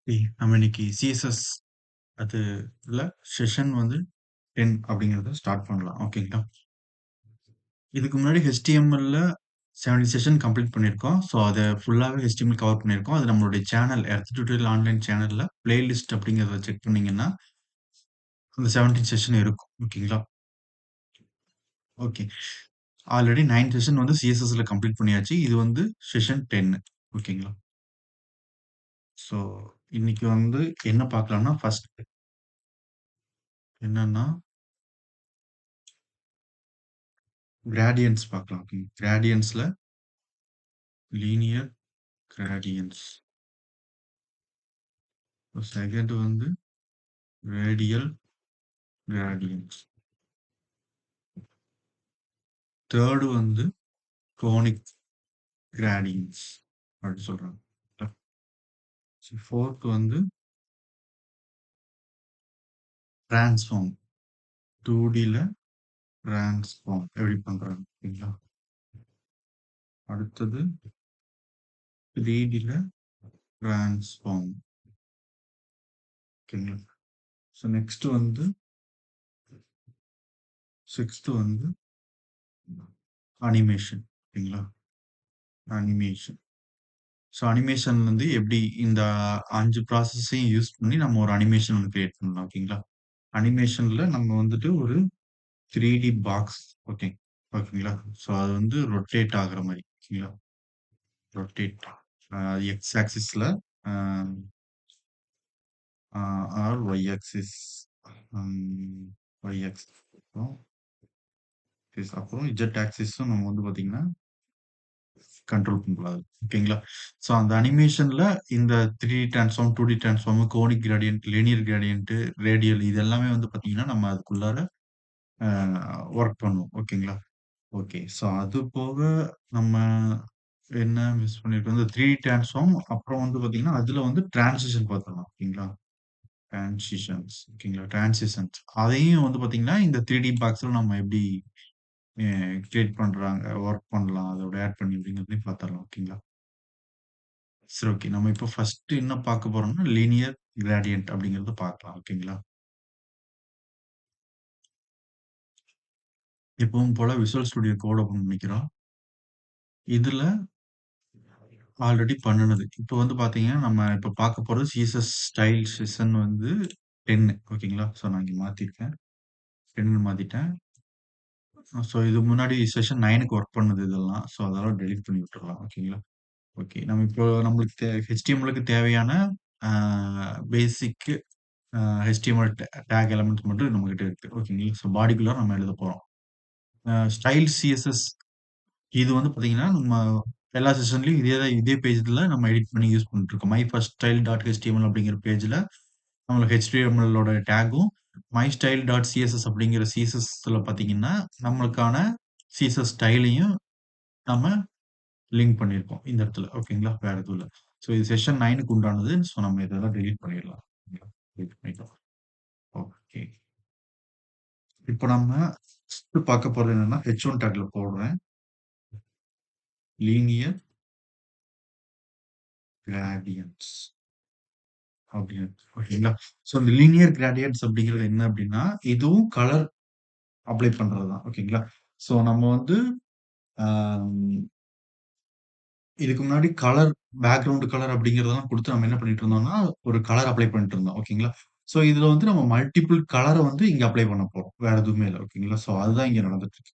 நம்ம இன்னைக்கு சிஎஸ்எஸ் அதுல செஷன் வந்து 10 அப்படிங்கிறத ஸ்டார்ட் பண்ணலாம். ஓகேங்களா? இதுக்கு முன்னாடி HTML-ல 70 செஷன் கம்ப்ளீட் பண்ணியிருக்கோம். ஸோ, அத ஃபுல்லாவே HTML கவர் பண்ணியிருக்கோம். அது நம்மளுடைய சேனல் எர்த் டியூட்டோரியல் ஆன்லைன் சேனல்ல பிளேலிஸ்ட் அப்படிங்கிறத செக் பண்ணீங்கன்னா, அந்த 17 செஷன் இருக்கும். ஓகேங்களா? ஓகே. ஆல்ரெடி 9 செஷன் வந்து சிஎஸ்எஸ்ல கம்ப்ளீட் பண்ணியாச்சு. இது வந்து செஷன் 10. ஓகேங்களா? ஸோ, இன்னைக்கு வந்து என்ன பார்க்கலாம்னா, ஃபர்ஸ்ட் என்னன்னா கிரேடியன்ட்ஸ் பார்க்கலாம். ஓகே. கிரேடியன்ட்ஸ்ல லீனியர் கிரேடியன்ட்ஸ். செகண்ட் வந்து ரேடியல் கிரேடியன்ட்ஸ். தேர்டு வந்து கோனிக் கிரேடியன்ட்ஸ் அப்படி சொல்றாங்க. ஃபோர்த் வந்து டிரான்ஸ்ஃபார்ம். 2Dல டிரான்ஸ்ஃபார்ம் எப்படி பண்றாங்க ஓகேங்களா? அடுத்தது 3Dல டிரான்ஸ்ஃபார்ம். ஓகேங்களா? ஸோ நெக்ஸ்ட் வந்து சிக்ஸ்த் வந்து அனிமேஷன். ஓகேங்களா? அனிமேஷன். ஸோ அனிமேஷன் வந்து எப்படி இந்த 5 ப்ராசஸையும் யூஸ் பண்ணி நம்ம ஒரு அனிமேஷன் ஒண்ணு கிரியேட் பண்ணலாம். ஓகேங்களா? அனிமேஷன்ல நம்ம வந்துட்டு ஒரு 3D பாக்ஸ் ஓகே ஓகேங்களா? ஸோ அது வந்து ரொட்டேட் ஆகுற மாரி ஓகேங்களா? ரொட்டேட் எக்ஸ் ஆக்சிஸ்ல uh uh or Y axis Y axis அப்புறம் அப்புறம் இஜெட் ஆக்சிஸும் நம்ம வந்து பார்த்தீங்கன்னா கண்ட்ரோல் பண்ணக்கூடாது. ஓகேங்களா? ஸோ அந்த அனிமேஷன்ல இந்த 3D transform, 2D transform, conic gradient, linear gradient, radial இது எல்லாமே வந்து பார்த்தீங்கன்னா, நம்ம அதுக்குள்ளார அ வொர்க் பண்ணுவோம். ஓகேங்களா? ஓகே. ஸோ அது போக நம்ம என்ன மிஸ் பண்ணியிருக்கோம், இந்த 3D டிரான்ஸ்ஃபார்ம் அப்புறம் வந்து பார்த்தீங்கன்னா, அதுல வந்து டிரான்சிஷன் பார்த்துடலாம். ஓகேங்களா? டிரான்சிஷன்ஸ் ஓகேங்களா? டிரான்சிஷன்ஸ் அதையும் வந்து பார்த்தீங்கன்னா, இந்த 3D பாக்ஸ்ல நம்ம எப்படி அ கிரியேட் பண்றாங்க, வொர்க் பண்ணலாம், அதோட ஆட் பண்ணி அப்படிங்கிறதையும் பார்த்துரலாம். ஓகேங்களா? சரி ஓகே. நம்ம இப்போ ஃபர்ஸ்ட் என்ன பார்க்க போறோம்னா, லீனியர் கிரேடியன்ட் அப்படிங்கிறத பார்க்கலாம். ஓகேங்களா? எப்பவும் போல விசுவல் ஸ்டுடியோ கோட் ஓப்பன் பண்ணிக்கிறோம். இதுல ஆல்ரெடி பண்ணுனது. இப்போ வந்து பார்த்தீங்கன்னா, நம்ம இப்போ பார்க்க போறது சிஎஸ்எஸ் ஸ்டைல் செஷன் வந்து 10 ஓகேங்களா? ஸோ நான் இங்க மாத்திருக்கேன். 10ன்னு மாத்திட்டேன். ஸோ இது முன்னாடி செஷன் 9க்கு ஒர்க் பண்ணது இதெல்லாம். ஸோ அதெல்லாம் டெலீட் பண்ணி விட்டுறலாம். ஓகேங்களா? ஓகே. நம்ம இப்போ நம்மளுக்கு HTML-க்கு தேவையான அ பேசிக் அ HTML டாக் எலிமெண்ட்ஸ் மட்டும் நம்மகிட்ட இருக்கு. ஓகேங்களா? ஸோ பாடிக்குள்ள நம்ம எழுதப் போறோம். ஸ்டைல் சிஎஸ்எஸ் இது வந்து பார்த்தீங்கன்னா, நம்ம எல்லா செஷன்லயும் இதே பேஜ்ல நம்ம எடிட் பண்ணி யூஸ் பண்ணிட்டு இருக்கோம். My first style dot HTML அப்படிங்கிற பேஜ்ல நம்மளுக்கு HTML-ஓட டேகும், மை ஸ்டைல் டாட் சிஎஸ்எஸ் அப்படிங்கிற சிஎஸ்எஸ்ல பார்த்தீங்கன்னா, நம்மளுக்கான சிஎஸ்எஸ் ஸ்டைலையும் நம்ம லிங்க் பண்ணியிருக்கோம். இந்த இடத்துல. ஓகேங்களா? வேற எதுவும் இல்ல. ஸோ இது செஷன் 9க்கு உண்டானது. ஸோ நம்ம இதெல்லாம் டெலீட் பண்ணிடலாம். டெலீட் பண்ணிட்டோம். ஓகே. இப்போ நம்ம ஃபர்ஸ்ட் பார்க்க போறது என்னன்னா, H1 டாக்ல போடுறேன். லீனியர் கிரேடியன்ட்ஸ் அப்படின்னு. ஓகேங்களா? ஸோ இந்த லீனியர் கிரேடியன்ட்ஸ் அப்படிங்கிறது என்ன அப்படின்னா, இதுவும் கலர் அப்ளை பண்றது தான். ஓகேங்களா? ஸோ நம்ம வந்து அ இதுக்கு முன்னாடி கலர் பேக்கிரவுண்ட் கலர் அப்படிங்கிறதெல்லாம் குடுத்து நம்ம என்ன பண்ணிட்டு இருந்தோம்னா, ஒரு கலர் அப்ளை பண்ணிட்டு இருந்தோம். ஓகேங்களா? ஸோ இதுல வந்து நம்ம மல்டிபிள் கலர வந்து இங்க அப்ளை பண்ண போறோம். வேற எதுவுமே இல்ல. ஓகேங்களா? ஸோ அதுதான் இங்க நடந்துட்டு இருக்கு.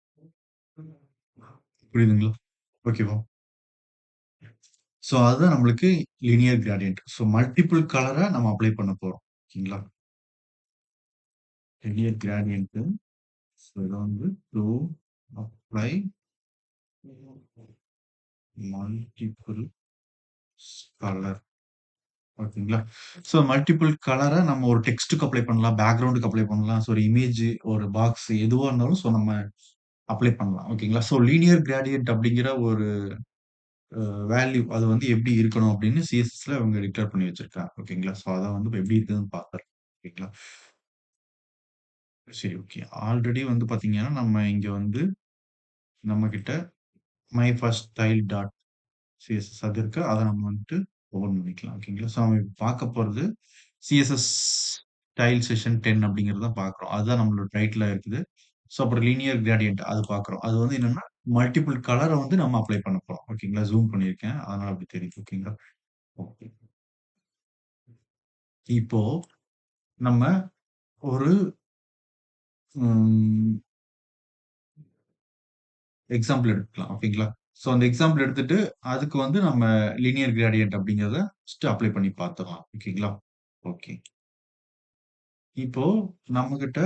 புரியுதுங்களா? ஓகேவா? ஸோ அதுதான் நம்மளுக்கு லீனியர் கிரேடியன்ட். ஸோ மல்டிபிள் கலர நம்ம அப்ளை பண்ண போறோம். ஓகேங்களா? லீனியர் கிரேடியன்ட் ஸோ இத வந்து டூ அப்ளை மல்டிபிள் கலர். ஓகேங்களா? ஸோ மல்டிபிள் கலர நம்ம ஒரு டெக்ஸ்ட்க்கு அப்ளை பண்ணலாம். பேக்கிரவுண்டுக்கு அப்ளை பண்ணலாம். ஸோ ஒரு இமேஜ், ஒரு பாக்ஸ் எதுவா இருந்தாலும் ஸோ நம்ம அப்ளை பண்ணலாம். ஓகேங்களா? ஸோ லீனியர் கிரேடியன்ட் அப்படிங்கிற ஒரு வேல்யூ அது வந்து எப்படி இருக்கணும் அப்படின்னு சிஎஸ்எஸ்ல அவங்க டிக்ளேர் பண்ணி வச்சிருக்காங்க. ஓகேங்களா? ஸோ அத வந்து இப்ப எப்படி இருக்குதுன்னு பார்க்கலாம். ஓகேங்களா? சரி ஓகே. ஆல்ரெடி வந்து பார்த்தீங்கன்னா, நம்ம இங்க வந்து நம்மகிட்ட my first style dot CSS அது இருக்கு. அத நம்ம வந்துட்டு ஓப்பன் பண்ணிக்கலாம். ஓகேங்களா? ஸோ நம்ம இப்ப பார்க்க போறது சிஎஸ்எஸ் ஸ்டைல் செஷன் 10 அப்படிங்கிறது தான் பார்க்குறோம். அதுதான் நம்மளோட டைட்டிலா இருக்குது. ஸோ அப்புறம் லீனியர் கிரேடியன்ட் அது பார்க்குறோம். அது வந்து என்னன்னா, மல்டிபிள் கலர வந்து நம்ம அப்ளை பண்ண போறோம். ஓகேங்களா? ஜூம் பண்ணியிருக்கேன். அதனால அப்படி தெரியுது. ஓகேங்களா? ஓகே. இப்போ நம்ம ஒரு ம் எக்ஸாம்பிள் எடுத்துக்கலாம். ஓகேங்களா? ஸோ அந்த எக்ஸாம்பிள் எடுத்துட்டு, அதுக்கு வந்து நம்ம லீனியர் கிரேடியன்ட் அப்படிங்கிறத ஃபர்ஸ்ட்டு அப்ளை பண்ணி பார்த்துரலாம். ஓகேங்களா? ஓகே. இப்போ நம்மகிட்ட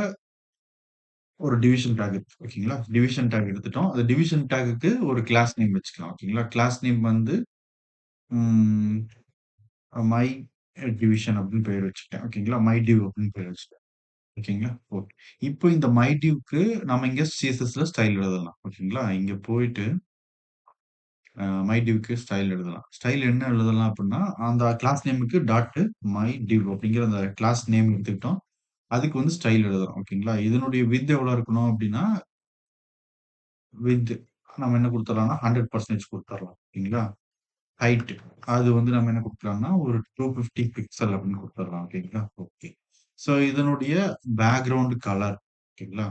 ஒரு டிவிஷன் டாக் இருக்கு. ஓகேங்களா? டிவிஷன் டாக் எடுத்துட்டோம். அந்த டிவிஷன் டாகுக்கு ஒரு கிளாஸ் நேம் வச்சுக்கலாம். ஓகேங்களா? கிளாஸ் நேம் வந்து ம் மை டிவிஷன் அப்படின்னு பேர் வச்சுட்டேன். ஓகேங்களா? மை டிவ் அப்படின்னு பேர் வச்சுட்டேன். ஓகேங்களா? ஓகே. இப்போ இந்த மை டிவ்க்கு நம்ம இங்க சிஎஸ்எஸ்ல ஸ்டைல் எழுதலாம். ஓகேங்களா? இங்க போயிட்டு மை டிவ்க்கு ஸ்டைல் எழுதலாம். ஸ்டைல் என்ன எழுதலாம் அப்படின்னா, அந்த கிளாஸ் நேமுக்கு டாட் மை டிவ் அப்படிங்கிற அந்த கிளாஸ் நேம் எடுத்துக்கிட்டோம். அதுக்கு வந்து ஸ்டைல் எழுதுறோம். ஓகேங்களா? இதனுடைய விட்த் எவ்வளோ இருக்கணும் அப்படின்னா, விட்த் நம்ம என்ன குடுத்துறலாம்னா 100% குடுத்துறலாம். ஓகேங்களா? ஹைட் அது வந்து நம்ம என்ன குடுக்கலாம்னா, ஒரு 250 பிக்சல் அப்படின்னு குடுத்துறலாம். ஓகேங்களா? ஓகே. ஸோ இதனுடைய பேக்கிரவுண்ட் கலர் ஓகேங்களா?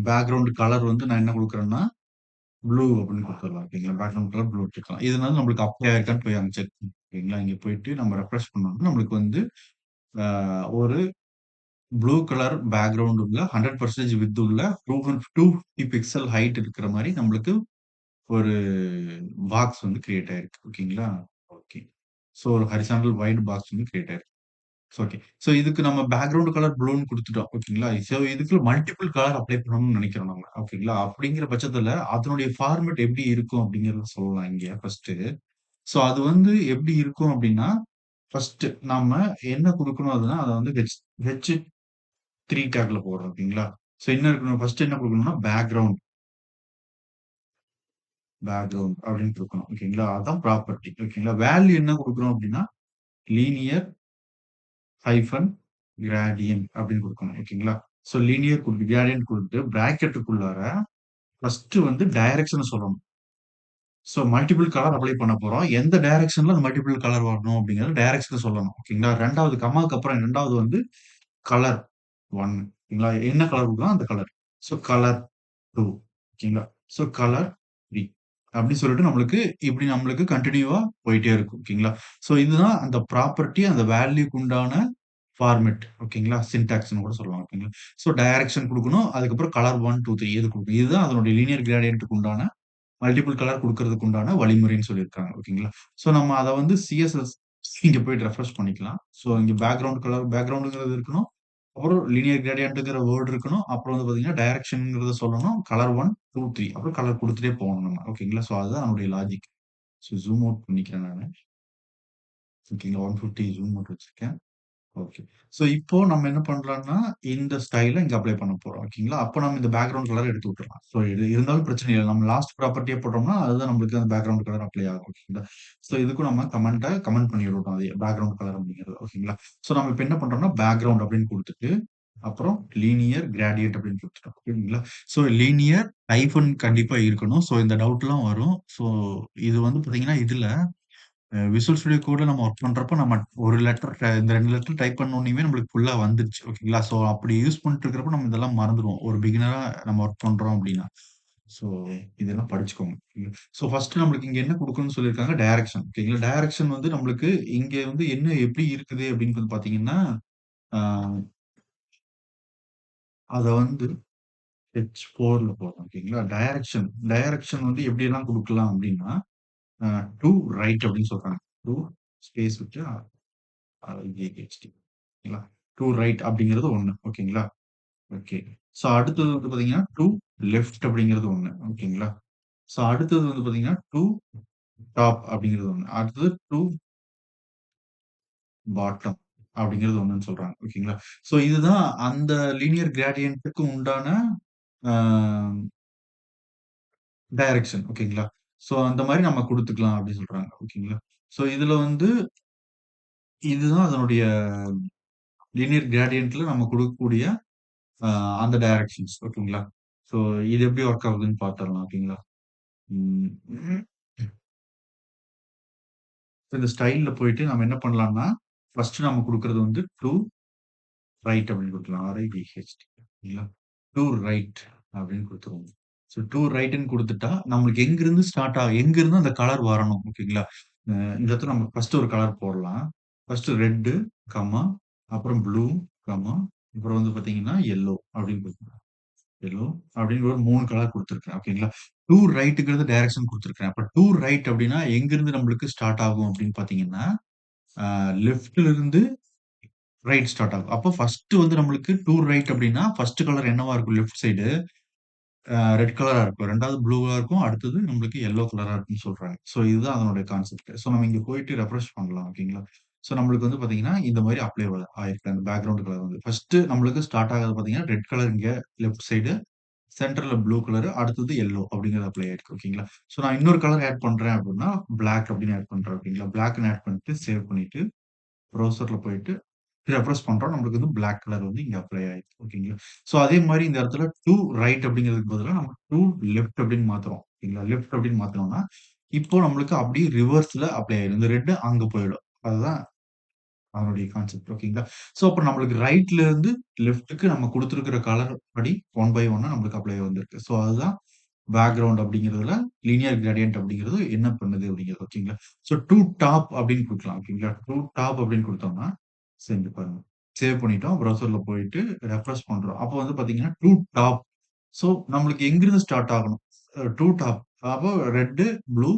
பேக்கிரவுண்ட் கலர் வந்து நான் என்ன குடுக்குறேன்னா, ப்ளூ அப்படின்னு குடுத்துறலாம். ஓகேங்களா? பேக்கிரவுண்ட் கலர் ப்ளூ வச்சுக்கலாம். இதனால நம்மளுக்கு அப்ளை ஆயிருக்கான்னு போய் அங்க செக் பண்ணணும். ஓகேங்களா? இங்க போயிட்டு நம்ம ரெஃப்ரெஷ் பண்ணோம்னா, நம்மளுக்கு வந்து அ ஒரு ப்ளூ கலர் பேக்கிரவுண்ட் உள்ள 100% விட்த் உள்ள 250 பிக்சல் ஹைட் இருக்கிற மாரி நம்மளுக்கு ஒரு பாக்ஸ் வந்து கிரியேட் ஆயிருக்கு. ஓகேங்களா? ஓகே. ஸோ ஒரு ஹாரிசான்டல் வைட் பாக்ஸ் வந்து கிரியேட் ஆயிருக்கு. ஓகே. ஸோ இதுக்கு நம்ம பேக்கிரவுண்ட் கலர் ப்ளூன்னு குடுத்துட்டோம். ஓகேங்களா? ஸோ இதுக்கு மல்டிபிள் கலர் அப்ளை பண்ணணும்னு நெனைக்கிறோம் நம்ம. ஓகேங்களா? அப்படிங்கிற பட்சத்துல அதனுடைய ஃபார்மேட் எப்படி இருக்கும் அப்படிங்கிறத சொல்லலாம் இங்க ஃபர்ஸ்ட்டு. ஸோ அது வந்து எப்படி இருக்கும் அப்படின்னா, ஃபர்ஸ்ட்டு நாம என்ன குடுக்கணும் அதுன்னா, அத வந்து H3 டேக்ல போடுறோம். ஓகேங்களா? ஸோ என்ன இருக்கணும் ஃபர்ஸ்ட்டு என்ன குடுக்கணும்னா பேக்கிரவுண்ட் அப்படின்னு குடுக்கணும். ஓகேங்களா? அதான் ப்ராப்பர்ட்டி. ஓகேங்களா? வேல்யூ என்ன குடுக்குறோம் அப்படின்னா, லீனியர் ஹைஃபன் கிரேடியன்ட் அப்படின்னு குடுக்கணும். ஓகேங்களா? ஸோ லீனியர் கிரேடியன்ட் குடுத்துட்டு பிராக்கெட்டுக்குள்ளார ஃபர்ஸ்ட் வந்து டைரக்ஷன சொல்லணும். ஸோ மல்டிபிள் கலர் அப்ளை பண்ண போறோம். எந்த டைரக்ஷன்ல அந்த மல்டிபிள் கலர் வரணும் அப்படிங்கிறத டைரக்ஷன சொல்லணும். ஓகேங்களா? 2வது கமாக்கு அப்புறம் 2வது வந்து கலர் 1 ஓகேங்களா? என்ன கலர் குடுக்குறோம் அந்த கலர். ஸோ கலர் 2 ஓகேங்களா? ஸோ கலர் 3 அப்படின்னு சொல்லிட்டு நம்மளுக்கு கன்டினியூவா போயிட்டே இருக்கும். ஓகேங்களா? ஸோ இதுதான் அந்த ப்ராப்பர்ட்டி அந்த வேல்யூக்கு உண்டான ஃபார்மேட் ஓகேங்களா? சின்டாக்ஸ்ன்னு கூட சொல்லலாம். ஓகேங்களா? ஸோ டைரக்ஷன் குடுக்கணும். அதுக்கப்புறம் கலர் 1, 2, 3 இது குடுக்கணும். இதுதான் அதனுடைய லீனியர் கிரேடியன்ட்க்கு உண்டான மல்டிபிள் கலர் குடுக்கறதுக்கு உண்டான வழிமுறைன்னு சொல்லியிருக்காங்க. ஓகேங்களா? ஸோ நம்ம அத வந்து சிஎஸ்எஸ் இங்க போயிட்டு ரெஃப்ரெஷ் பண்ணிக்கலாம். ஸோ இங்க பேக்கிரவுண்டுங்கிறது இருக்கணும். அப்புறம் லீனியர் கிரேடியன்ட்ங்கிற வேர்ட் இருக்கணும். அப்புறம் வந்து பார்த்தீங்கன்னா, டைரக்ஷன்ங்கிறத சொல்லணும். கலர் 1, 2, 3 அப்புறம் கலர் குடுத்துட்டே போகணும் நம்ம. ஓகேங்களா? ஸோ அதுதான் நம்முடைய லாஜிக். ஸோ ஜூம் அவுட் பண்ணிக்கிறேன் நானு. ஓகேங்களா? 150 ஜூம் அவுட் வச்சிருக்கேன். ஓகே. ஸோ இப்போ நம்ம என்ன பண்லாம்னா, இந்த ஸ்டைல இங்க அப்ளை பண்ண போறோம். ஓகேங்களா? அப்ப நம்ம இந்த பேக்கிரவுண்ட் கலர எடுத்து விட்டுறலாம். ஸோ இது இருந்தாலும் பிரச்சனை இல்ல. நம்ம லாஸ்ட் ப்ராப்பர்ட்டியா போட்டோம்னா, அதுதான் நம்மளுக்கு அந்த பேக்கிரவுண்ட் கலர் அப்ளை ஆகும். ஓகேங்களா? ஸோ இதுக்கும் நம்ம கமெண்ட் பண்ணி விடணும் அதே பேக்கிரவுண்ட் கலர் அப்படிங்கிறது. ஓகேங்களா? ஸோ நம்ம இப்ப என்ன பண்றோம்னா, பேக்கிரவுண்ட் அப்படின்னு குடுத்துட்டு, அப்புறம் லீனியர் கிரேடியன்ட் அப்படின்னு குடுத்துட்டோம். ஓகேங்களா? ஸோ லீனியர் ஹைஃபன் கண்டிப்பா இருக்கணும். ஸோ இந்த டவுட்லாம் வரும். ஸோ இது வந்து பார்த்தீங்கன்னா, இதுல விசுவல் ஸ்டுடியோ கோட்ல நம்ம ஒர்க் பண்றப்ப நம்ம ஒரு லெட்டர் இந்த 2 லெட்டர் டைப் பண்ணோனயுமே நம்மளுக்கு ஃபுல்லா வந்துருச்சு. ஓகேங்களா? ஸோ அப்படி யூஸ் பண்ணிட்டு இருக்கிறப்ப நம்ம இதெல்லாம் மறந்துருவோம். ஒரு பிகினரா நம்ம ஒர்க் பண்றோம் அப்படின்னா. ஸோ இதெல்லாம் படிச்சுக்கோங்க. ஸோ ஃபர்ஸ்ட் நம்மளுக்கு இங்க என்ன குடுக்கணும்னு சொல்லியிருக்காங்க டைரக்ஷன். ஓகேங்களா? டைரக்ஷன் வந்து நம்மளுக்கு இங்க வந்து என்ன எப்படி இருக்குது அப்படின்னு வந்து பார்த்தீங்கன்னா, ஆ அத வந்து H4ல போடுறோம். ஓகேங்களா? டைரக்ஷன் வந்து எப்படியெல்லாம் குடுக்கலாம் அப்படின்னா, அ டூ ரைட் அப்படின்னு சொல்றாங்க. டூ ஸ்பேஸ் விட்டு RIGHT ஓகேங்களா? டூ ரைட் அப்படிங்கிறது 1 ஓகேங்களா? ஓகே. ஸோ அடுத்தது வந்து பார்த்தீங்கன்னா, டூ லெஃப்ட் அப்படிங்கிறது 1 ஓகேங்களா? ஸோ அடுத்தது வந்து பார்த்தீங்கன்னா, டூ டாப் அப்படிங்கிறது 1. அடுத்தது டூ பாட்டம் அப்படிங்கிறது 1ன்னு சொல்றாங்க. ஓகேங்களா? ஸோ இதுதான் அந்த லீனியர் கிரேடியன்ட்க்கு உண்டான ஆ டைரக்ஷன் ஓகேங்களா? ஸோ அந்த மாரி நம்ம குடுத்துக்கலாம் அப்படின்னு சொல்றாங்க. ஓகேங்களா? ஸோ இதுல வந்து இதுதான் அதனுடைய லீனியர் கிரேடியன்ட்ல நம்ம குடுக்கக்கூடிய ஆ அந்த டைரக்ஷன்ஸ் ஓகேங்களா? ஸோ இது எப்படி வொர்க் ஆகுதுன்னு பார்த்துரலாம் ஓகேங்களா? ம். இந்த ஸ்டைல்ல போயிட்டு நம்ம என்ன பண்ணலாம்னா, ஃபர்ஸ்ட் நம்ம குடுக்குறது வந்து டூ ரைட் அப்படின்னு குடுக்கலாம். RIGHT இல்லைங்களா? டூ ரைட் அப்படின்னு குடுத்துருவோம். ஸோ டூ ரைட்ன்னு குடுத்துட்டா, நம்மளுக்கு எங்கிருந்து ஸ்டார்ட் எங்கிருந்து அந்த கலர் வரணும். ஓகேங்களா? இந்த இடத்துல நம்ம ஃபர்ஸ்ட் ஒரு கலர் போடலாம். ஃபர்ஸ்ட் ரெட்டு, கமா, அப்புறம் ப்ளூ, கமா, அப்புறம் வந்து பார்த்தீங்கன்னா, எல்லோ அப்படின்னு குடுக்கணும். எல்லோ அப்படின்னு ஒரு 3 கலர் குடுத்துருக்கேன். ஓகேங்களா? டூ ரைட்ங்கிறது டைரக்ஷன் குடுத்துருக்கேன். அப்ப டூ ரைட் அப்படின்னா எங்கிருந்து நம்மளுக்கு ஸ்டார்ட் ஆகும் அப்படின்னு பார்த்தீங்கன்னா, லெஃப்ட்ல இருந்து ரைட் ஸ்டார்ட் ஆகும். அப்போ ஃபர்ஸ்ட் வந்து நம்மளுக்கு டூ ரைட் அப்படின்னா, ஃபர்ஸ்ட் கலர் என்னவா இருக்கும் லெஃப்ட் சைடு? ரெட் கலரா இருக்கும். 2வது ப்ளூவா இருக்கும். அடுத்தது நம்மளுக்கு எல்லோ கலரா இருக்கும்னு சொல்றாங்க. ஸோ இதுதான் அதனுடைய கான்செப்ட். ஸோ நம்ம இங்க போயிட்டு ரெஃப்ரெஷ் பண்ணலாம். ஓகேங்களா? ஸோ நம்மளுக்கு வந்து பார்த்தீங்கன்னா, இந்த மாரி அப்ளை ஆயிருக்கு. அந்த பேக்கிரவுண்ட் கலர் வந்து. ஃபர்ஸ்ட் நம்மளுக்கு ஸ்டார்ட் ஆகுறது பார்த்தீங்கன்னா, ரெட் கலர் இங்க லெஃப்ட் சைடு, சென்டர்ல ப்ளூ கலர், அடுத்தது எல்லோ அப்படிங்கிறது அப்ளை ஆயிருக்கு. ஓகேங்களா? ஸோ நான் இன்னொரு கலர் ஆட் பண்றேன் அப்படின்னா, பிளாக் அப்படின்னு ஆட் பண்றேன். ஓகேங்களா? பிளாக்ன்னு ஆட் பண்ணிட்டு, சேவ் பண்ணிட்டு, ப்ரௌசர்ல போயிட்டு ரெஃப்ரெஷ் பண்றோம். நம்மளுக்கு வந்து பிளாக் கலர் வந்து இங்க அப்ளை ஆயிருக்கு. ஓகேங்களா? ஸோ அதே மாரி இந்த இடத்துல டூ ரைட் அப்படிங்கிறதுக்கு பதிலா நம்ம டூ லெஃப்ட் அப்படின்னு மாத்துறோம். ஓகேங்களா? லெஃப்ட் அப்படின்னு மாத்துனோம்னா, இப்போ நம்மளுக்கு அப்படியே ரிவர்ஸ்ல அப்ளை ஆயிரும். இந்த ரெட் அங்க போயிடும். அதுதான் அதனுடைய கான்செப்ட். ஓகேங்களா? ஸோ அப்ப நம்மளுக்கு ரைட்ல இருந்து லெஃப்ட்க்கு நம்ம குடுத்திருக்கிற கலர் படி ஒன் பை ஒன்னா நம்மளுக்கு அப்ளை வந்திருக்கு. ஸோ அதுதான் பேக்கிரவுண்ட் அப்படிங்கிறதுல லீனியர் கிரேடியன்ட் அப்படிங்கிறது என்ன பண்ணுது அப்படிங்கிறது. ஓகேங்களா? ஸோ டூ டாப் அப்படின்னு குடுக்கலாம். ஓகேங்களா? டூ டாப் அப்படின்னு குடுத்தோம்னா, செஞ்சு பாருங்க. சேவ் பண்ணிட்டோம். ப்ரௌசர்ல போயிட்டு ரெஃப்ரெஷ் பண்றோம். அப்போ வந்து பார்த்தீங்கன்னா, டூ டாப். ஸோ நம்மளுக்கு எங்கிருந்து ஸ்டார்ட் ஆகணும்? To top. அப்போ ரெட், ப்ளூ,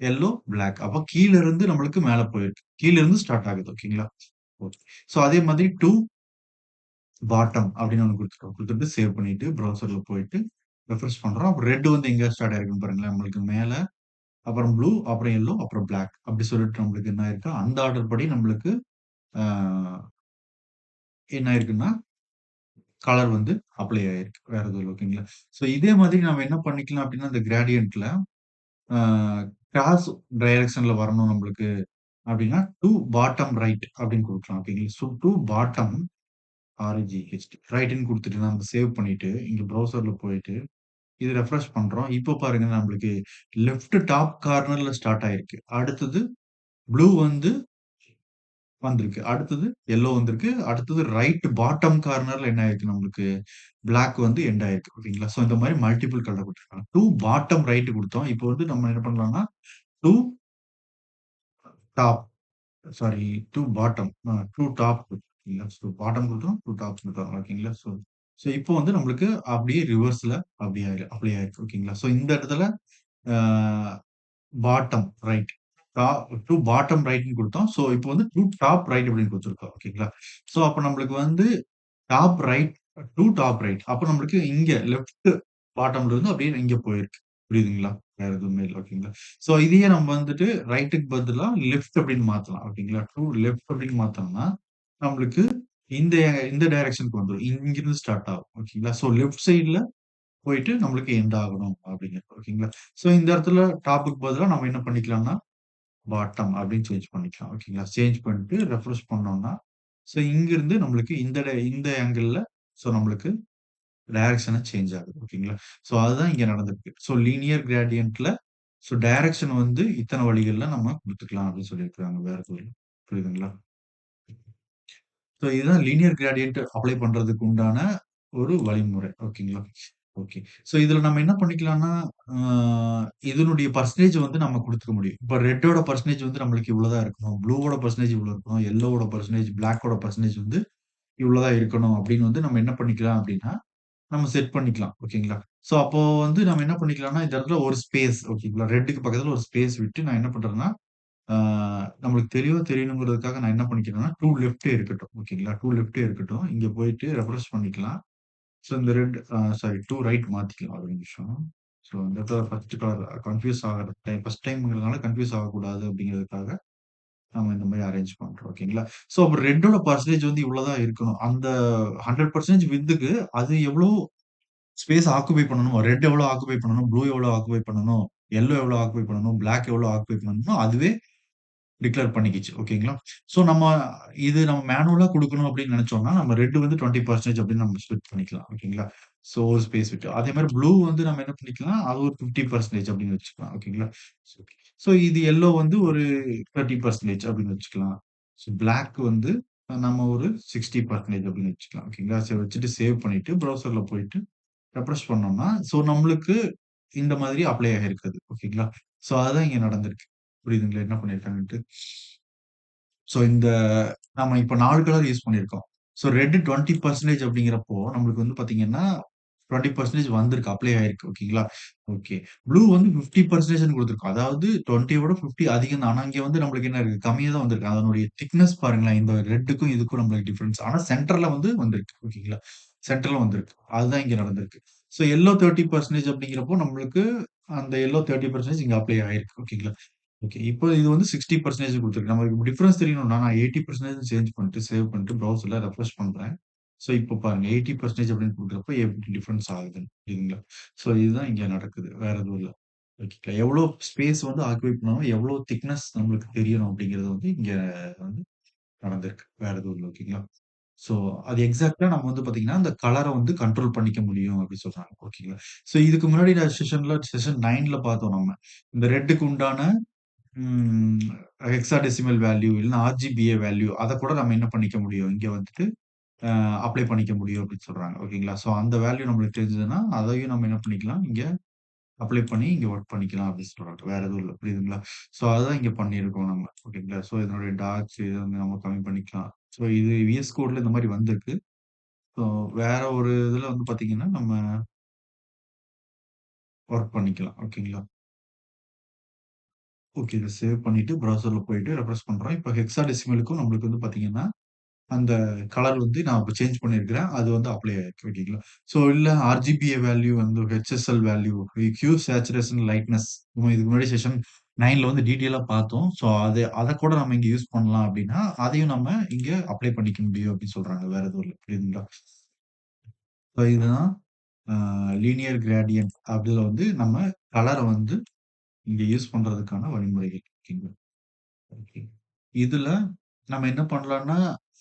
எல்லோ, பிளாக். அப்ப கீழ இருந்து நம்மளுக்கு மேல போயிருக்கு. கீழ இருந்து ஸ்டார்ட் ஆகுது. ஓகேங்களா? ஓகே. ஸோ அதே மாதிரி டூ பாட்டம் அப்படின்னு ஒண்ணு குடுத்துட்டோம். குடுத்துட்டு சேவ் பண்ணிட்டு ப்ரௌசர்ல போயிட்டு ரெஃப்ரெஷ் பண்றோம். அப்ப ரெட் வந்து எங்க ஸ்டார்ட் ஆயிருக்குன்னு பாருங்களேன். நம்மளுக்கு மேல, அப்புறம் ப்ளூ, அப்புறம் எல்லோ, அப்புறம் பிளாக். அப்படி சொல்லிட்டு நம்மளுக்கு என்ன ஆயிருக்கு, அந்த ஆர்டர் படி நம்மளுக்கு ஆ என்ன ஆயிருக்குன்னா, கலர் வந்து அப்ளை ஆயிருக்கு. வேற எதுவும் இல்ல. ஓகேங்களா? ஸோ இதே மாதிரி நம்ம என்ன பண்ணிக்கலாம் அப்படின்னா, இந்த கிரேடியன்ட்ல ஆ கிராஸ் டைரக்ஷன்ல வரணும் நம்மளுக்கு அப்படின்னா, டூ பாட்டம் ரைட் அப்படின்னு குடுக்கலாம். ஓகேங்களா? ஸோ டூ பாட்டம் RIGHT ரைட்ன்னு குடுத்துட்டு நம்ம சேவ் பண்ணிட்டு, இங்க ப்ரௌசர்ல போயிட்டு, இது ரெஃப்ரெஷ் பண்றோம். இப்போ பாருங்க நம்மளுக்கு லெஃப்ட் டாப் கார்னர்ல ஸ்டார்ட் ஆயிருக்கு. அடுத்தது ப்ளூ வந்து வந்திருக்கு. அடுத்தது எல்லோ வந்திருக்கு. அடுத்தது ரைட் பாட்டம் கார்னர்ல என்ன ஆயிருக்கு நம்மளுக்கு, பிளாக் வந்து எண்ட் ஆயிருக்கு. ஓகேங்களா? ஸோ இந்த மாரி மல்டிபிள் கலர் குடுத்துருக்காங்க. 2 பாட்டம் ரைட் குடுத்தோம். இப்போ வந்து நம்ம என்ன பண்ணலாம்னா, 2 டாப் சாரி 2 பாட்டம் 2 டாப் ஓகேங்களா? ஸோ பாட்டம் குடுத்தோம், 2 டாப் குடுத்தோம். ஓகேங்களா? ஸோ ஸோ இப்போ வந்து நம்மளுக்கு அப்படியே ரிவர்ஸ்ல அப்படியே அப்ளை ஆயிருக்கு. ஓகேங்களா? ஸோ இந்த இடத்துல ஆ பாட்டம் ரைட். டா 2 பாட்டம் ரைட்ன்னு குடுத்தோம். ஸோ இப்போ வந்து 2 டாப் ரைட் அப்படின்னு குடுத்துருக்கோம். ஓகேங்களா? ஸோ அப்ப நம்மளுக்கு வந்து டாப் ரைட், 2 டாப் ரைட். அப்ப நம்மளுக்கு இங்க லெஃப்ட் பாட்டம்ல இருந்து அப்படியே இங்க போயிருக்கு. புரியுதுங்களா? வேற எதுவுமே இல்ல. ஓகேங்களா? ஸோ இதையே நம்ம வந்துட்டு ரைட்க்கு பதிலா லெஃப்ட் அப்படின்னு மாத்தலாம். ஓகேங்களா? டூ லெஃப்ட் அப்படின்னு மாத்தோம்னா, நம்மளுக்கு இந்த இந்த டைரக்ஷன்க்கு வந்துரும். இங்கிருந்து ஸ்டார்ட் ஆகும். ஓகேங்களா? ஸோ லெஃப்ட் சைட்ல போயிட்டு நம்மளுக்கு எண்ட் ஆகணும் அப்படிங்கிறது. ஓகேங்களா? ஸோ இந்த இடத்துல டாப்க்கு பதிலா நம்ம என்ன பண்ணிக்கலாம்னா, பாட்டம் அப்படின்னு சேஞ்ச் பண்ணிக்கலாம். ஓகேங்களா? சேஞ்ச் பண்ணிட்டு ரெஃப்ரெஷ் பண்ணோம்னா, ஸோ இங்கிருந்து நம்மளுக்கு இந்த ஆங்கிள்ல ஸோ நம்மளுக்கு டைரக்ஷனா சேஞ்ச் ஆகுது. ஓகேங்களா? ஸோ அதுதான் இங்க நடந்திருக்கு. ஸோ லீனியர் கிரேடியன்ட்ல ஸோ டைரக்ஷன் வந்து இத்தன வழிகள்ல நம்ம குடுத்துக்கலாம் அப்படின்னு சொல்லியிருக்காங்க. வேற எதுவும் இல்ல. புரியுதுங்களா? ஸோ இதுதான் லீனியர் கிரேடியன்ட் அப்ளை பண்றதுக்கு உண்டான ஒரு வழிமுறை. ஓகேங்களா? ஓகே. ஸோ இதுல நம்ம என்ன பண்ணிக்கலாம்னா, ஆ இதனுடைய பெர்சன்டேஜ் வந்து நம்ம குடுத்துக்க முடியும். இப்ப ரெட்டோட பெர்சன்டேஜ் வந்து நம்மளுக்கு இவ்வளவு தான் இருக்கணும். ப்ளூவோட பெர்சன்டேஜ் இவ்வளவு இருக்கணும். எல்லோவோட பெர்சன்டேஜ், பிளாக்கோட பெர்சன்டேஜ் வந்து இவ்வளவு தான் இருக்கணும் அப்படின்னு வந்து நம்ம என்ன பண்ணிக்கலாம் அப்படின்னா, நம்ம செட் பண்ணிக்கலாம். ஓகேங்களா? ஸோ அப்போ வந்து நம்ம என்ன பண்ணிக்கலாம்னா, இந்த இடத்துல ஒரு ஸ்பேஸ் ஓகேங்களா? ரெட்‌டுக்கு பக்கத்துல ஒரு ஸ்பேஸ் விட்டு நான் என்ன பண்றேன்னா, ஆ நம்மளுக்கு தெளிவா தெரியணுங்கிறதுக்காக நான் என்ன பண்ணிக்கிறேன்னா, 2 லெஃப்ட்டே இருக்கட்டும். ஓகேங்களா? 2 லெஃப்ட்டே இருக்கட்டும். இங்க போயிட்டு ரெஃப்ரெஷ் பண்ணிக்கலாம். ஸோ இந்த ரெட் சாரி 2 ரைட் மாத்திக்கலாம். ஒரு நிமிஷம். ஸோ இந்த இடத்துல ஃபர்ஸ்ட் கலர் கன்ஃப்யூஸ் ஆகுற ஃபர்ஸ்ட் டைம்ங்கிறதுனால கன்ஃப்யூஸ் ஆகக்கூடாது அப்படிங்கிறதுக்காக நம்ம இந்த மாரி அரேஞ்ச் பண்றோம். ஓகேங்களா? ஸோ அப்ப ரெட்டோட பெர்சன்டேஜ் வந்து இவ்வளோ தான் இருக்கணும். அந்த 100% வித்துக்கு அது எவ்வளோ ஸ்பேஸ் ஆக்குபை பண்ணணுமோ, ரெட் எவ்வளோ ஆக்குபை பண்ணணும், ப்ளூ எவ்வளோ ஆக்குபை பண்ணணும், எல்லோ எவ்வளோ ஆக்குபை பண்ணணும், பிளாக் எவ்வளோ ஆக்குபை பண்ணணுமோ, அதுவே டிக்ளேர் பண்ணிக்கிச்சு. ஓகேங்களா? ஸோ நம்ம மேனுவலா குடுக்கணும் அப்படின்னு நெனச்சோம்னா, நம்ம ரெட் வந்து 20% அப்படின்னு நம்ம ஸ்ப்ளிட் பண்ணிக்கலாம். ஓகேங்களா? ஸோ ஒரு ஸ்பேஸ் விட்டு. அதே மாரி ப்ளூ வந்து நம்ம என்ன பண்ணிக்கலாம், அது ஒரு 50% அப்படின்னு வச்சுக்கலாம். ஓகேங்களா? ஸோ ஸோ இது எல்லோ வந்து ஒரு 30% அப்படின்னு வச்சுக்கலாம். ஸோ பிளாக் வந்து நம்ம ஒரு 60% அப்படின்னு வச்சுக்கலாம். ஓகேங்களா? வச்சுட்டு சேவ் பண்ணிட்டு ப்ரௌசர்ல போயிட்டு ரெஃப்ரெஷ் பண்ணோம்னா, ஸோ நம்மளுக்கு இந்த மாதிரி அப்ளை ஆகிருக்கு அது. ஓகேங்களா? ஸோ அதுதான் இங்க நடந்திருக்கு. புரியுதுங்களா? என்ன பண்ணியிருக்காங்கன்ட்டு. ஸோ நம்ம இப்ப 4 கலர் யூஸ் பண்ணியிருக்கோம். ஸோ ரெட் 20% அப்படிங்கிறப்போ, நம்மளுக்கு வந்து பார்த்தீங்கன்னா, 20% வந்திருக்கு. அப்ளை ஆயிருக்கு. ஓகேங்களா? ஓகே. ப்ளூ வந்து 50%ன்னு குடுத்துருக்கோம். அதாவது 20 விட 50 அதிகம் தான். ஆனா, இங்க வந்து நம்மளுக்கு என்ன இருக்கு? கம்மியா தான் வந்திருக்கு. அதனுடைய திக்னெஸ் பாருங்களேன். இந்த ரெட்டுக்கும் இதுக்கும் நம்மளுக்கு டிஃபரன்ஸ். ஆனா, சென்டர்ல வந்து வந்திருக்கு. ஓகேங்களா? சென்டர்ல வந்திருக்கு. அதுதான் இங்க நடந்திருக்கு. ஸோ எல்லோ 30% அப்படிங்கிறப்போ, நம்மளுக்கு அந்த எல்லோ 30% இங்க அப்ளை ஆயிருக்கு. ஓகேங்களா? ஓகே. இப்போ இது வந்து 60% குடுத்துருக்கு. நமக்கு டிஃபரன்ஸ் தெரியணும்னா, நான் 80% சேஞ்ச் பண்ணிட்டு, சேவ் பண்ணிட்டு, ப்ரௌசர்ல ரெஃப்ரெஷ் பண்றேன். ஸோ இப்போ பாருங்க 80% அப்படின்னு குடுக்குறப்போ எப்படி டிஃபரன்ஸ் ஆகுதுன்னு. புரியுதுங்களா? ஸோ இதுதான் இங்க நடக்குது. வேற எதுவும் இல்ல. ஓகேங்களா? எவ்வளோ ஸ்பேஸ் வந்து ஆக்குபை பண்ணணும், எவ்வளோ திக்னஸ் நம்மளுக்கு தெரியணும் அப்படிங்கிறது வந்து இங்க வந்து நடந்திருக்கு. வேற எதுவும் இல்ல. ஓகேங்களா? ஸோ அது எக்ஸாக்ட்டா நம்ம வந்து பார்த்தீங்கன்னா, அந்த கலர வந்து கண்ட்ரோல் பண்ணிக்க முடியும் அப்படி சொல்றாங்க. ஓகேங்களா? ஸோ இதுக்கு முன்னாடி நான் செஷன் 9ல பார்த்தோம் நம்ம. இந்த ரெட்க்கு உண்டான ம். ஹெக்ஸாடெசிமல் வேல்யூ இல்லன்னா ஆர்ஜிபிஏ வேல்யூ அத கூட நம்ம என்ன பண்ணிக்க முடியும். இங்க வந்துட்டு அப்ளை பண்ணிக்க முடியும் அப்படின்னு சொல்றாங்க. ஓகேங்களா? ஸோ அந்த வேல்யூ நம்மளுக்கு தெரிஞ்சதுன்னா, அதையும் நம்ம என்ன பண்ணிக்கலாம், இங்க அப்ளை பண்ணி இங்க ஒர்க் பண்ணிக்கலாம் அப்படின்னு சொல்றாங்க. வேற எதுவும் இல்ல. புரியுதுங்களா? ஸோ அதுதான் இங்க பண்ணியிருக்கோம் நம்ம. ஓகேங்களா? ஸோ இதனுடைய டார்க்ஸ் இத வந்து நம்ம கம்மி பண்ணிக்கலாம். ஸோ இது விஎஸ் கோட்ல இந்த மாரி வந்திருக்கு. ஸோ வேற ஒரு இதுல வந்து பார்த்தீங்கன்னா, நம்ம ஒர்க் பண்ணிக்கலாம். ஓகேங்களா? ஓகே. இத சேவ் பண்ணிட்டு ப்ரௌசர்ல போயிட்டு ரெஃப்ரெஷ் பண்றோம். இப்ப ஹெக்ஸாடெசிமலுக்கும் நம்மளுக்கு வந்து பார்த்தீங்கன்னா அந்த கலர் வந்து நான் இப்ப சேஞ்ச் பண்ணியிருக்கிறேன். அது வந்து அப்ளை ஆயிருக்கு. ஓகேங்களா? ஸோ இல்ல ஆர்ஜிபிஏ வேல்யூ வந்து HSL value, hue, saturation, lightness நம்ம இதுக்கு முன்னாடி செஷன் 9ல வந்து டீட்டெயிலா பார்த்தோம். ஸோ அத கூட நம்ம இங்க யூஸ் பண்ணலாம் அப்டின்னா, அதையும் நம்ம இங்க அப்ளை பண்ணிக்க முடியும் அப்டின்னு சொல்றாங்க. வேற எதுவும் இல்ல. புரியுதுங்களா? ஸோ இதுதான் அ லீனியர் கிரேடியன்ட் அதுல வந்து நம்ம கலர வந்து இங்க யூஸ் பண்றதுக்கான வழிமுறைகள். ஓகேங்களா? ஓகே. இதுல நம்ம என்ன பண்ணலாம்னா,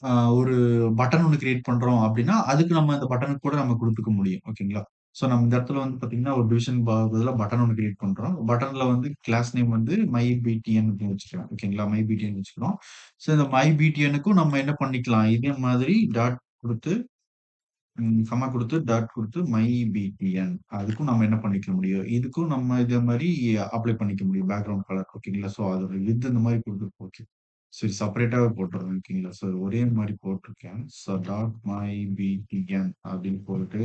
அ ஒரு பட்டன் ஒண்ணு கிரியேட் பண்றோம் அப்டின்னா, அதுக்கு நம்ம அந்த பட்டனுக்கு கூட நம்ம குடுத்துக்க முடியும். ஓகேங்களா? ஸோ நம்ம இந்த இடத்துல வந்து பார்த்தீங்கன்னா, ஒரு டிவிஷன் பதிலா பட்டன் ஒண்ணு கிரியேட் பண்றோம். பட்டன்ல வந்து கிளாஸ் நேம் வந்து myBTN அப்படின்னு வச்சுக்கலாம். ஓகேங்களா? myBTN வச்சுக்கிறோம். ஸோ இந்த myBTNக்கும் நம்ம என்ன பண்ணிக்கலாம், இதே மாதிரி டாட் குடுத்து கமா குடுத்து, டாட் குடுத்து myBTN அதுக்கும் நம்ம என்ன பண்ணிக்க முடியும், இதுக்கும் நம்ம இதே மாரி அப்ளை பண்ணிக்க முடியும். பேக்கிரவுண்ட் கலர் ஓகேங்களா? ஸோ அதோட வித் இந்த மாரி குடுத்து ஓகே. சரி செப்பரேட்டாவே போட்டுறேன் ஓகேங்களா? ஸோ ஒரே மாரி போட்டுருக்கேன். ஸோ டாட் myBTN அப்படின்னு போட்டு,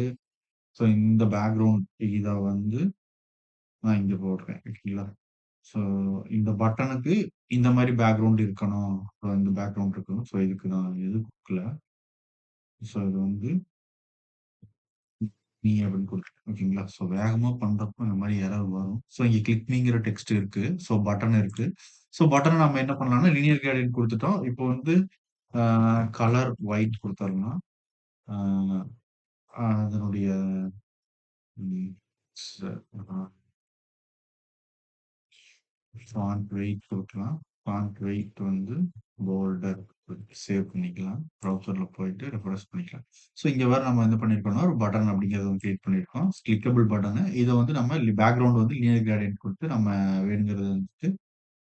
ஸோ இந்த பேக்கிரவுண்ட் இத வந்து நான் இங்க போடுறேன். ஓகேங்களா? ஸோ இந்த பட்டனுக்கு இந்த மாரி பேக்கிரவுண்ட் இருக்கணும். ஸோ இந்த பேக்கிரவுண்ட் இருக்கணும். ஸோ இதுக்கு நான் எது குடுக்கல. ஸோ இது வந்து மீ அப்படின்னு குடுத்துட்டேன். ஓகேங்களா? ஸோ வேகமா பண்றப்போ இந்த மாரி எரர் வரும். ஸோ இங்க கிளிக் மீங்கிற டெக்ஸ்ட் இருக்கு. ஸோ பட்டன் இருக்கு. ஸோ பட்டன நம்ம என்ன பண்ணலாம்னா, லீனியர் கிரேடியன்ட் குடுத்துட்டோம். இப்போ வந்து ஆ கலர் ஒயிட் குடுத்துறலாம். ஆ அதனுடைய ம் ச அ ஃபாண்ட் வெயிட் குடுக்கலாம். ஃபாண்ட் வெயிட் வந்து போல்டர் சேவ் பண்ணிக்கலாம். ப்ரௌசர்ல போயிட்டு ரெஃப்ரெஷ் பண்ணிக்கலாம். ஸோ இங்க வேற நம்ம என்ன பண்ணியிருக்கோம்னா, ஒரு பட்டன் அப்படிங்கிறத வந்து கிரியேட் பண்ணியிருக்கோம். Clickable button. இத வந்து நம்ம பேக்கிரவுண்ட் வந்து லீனியர் கிரேடியன்ட் குடுத்து நம்ம வேணுங்கிறத வந்துட்டு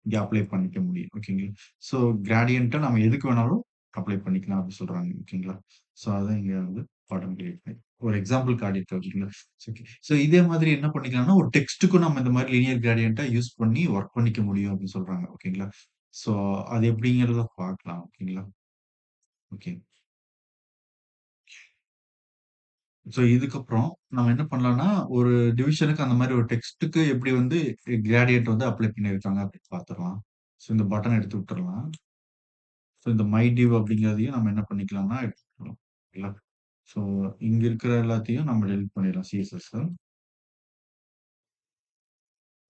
இங்க அப்ளை பண்ணிக்க முடியும். ஓகேங்களா? ஸோ கிரேடியன்ட்ட நம்ம எதுக்கு வேணாலும் அப்ளை பண்ணிக்கலாம் அப்டி சொல்றாங்க. ஓகேங்களா? ஸோ அதான் இங்க வந்து படம் கிரியேட் பண்ணி ஒரு எக்ஸாம்பிள் காட்டியிருக்கேன். ஓகேங்களா? ஓகே. ஸோ இதே மாதிரி என்ன பண்ணிக்கலாம்னா, ஒரு டெக்ஸ்ட்டுக்கும் நம்ம இந்த மாரி லீனியர் கிரேடியன்ட்ட யூஸ் பண்ணி ஒர்க் பண்ணிக்க முடியும் அப்டின்னு சொல்றாங்க. ஓகேங்களா? ஸோ அது எப்டிங்கிறத பார்க்கலாம். ஓகேங்களா? ஓகே. ஸோ இதுக்கப்புறம் நம்ம என்ன பண்ணலாம்னா, ஒரு டிவிஷனுக்கு அந்த மாரி ஒரு டெக்ஸ்ட்டுக்கு எப்டி வந்து கிரேடியன்ட் வந்து அப்ளை பண்ணியிருக்காங்க அப்டின்னு பார்த்துரலாம். ஸோ இந்த பட்டன எடுத்து விட்டுறலாம். ஸோ இந்த மை டிவ் அப்படிங்கிறதையும் நம்ம என்ன பண்ணிக்கலாம்னா எடுத்துக்கலாம். ஓகேங்களா? ஸோ இங்க இருக்கிற எல்லாத்தையும் நம்ம டெலீட் பண்ணிடலாம் சிஎஸ்எஸ்ஸ.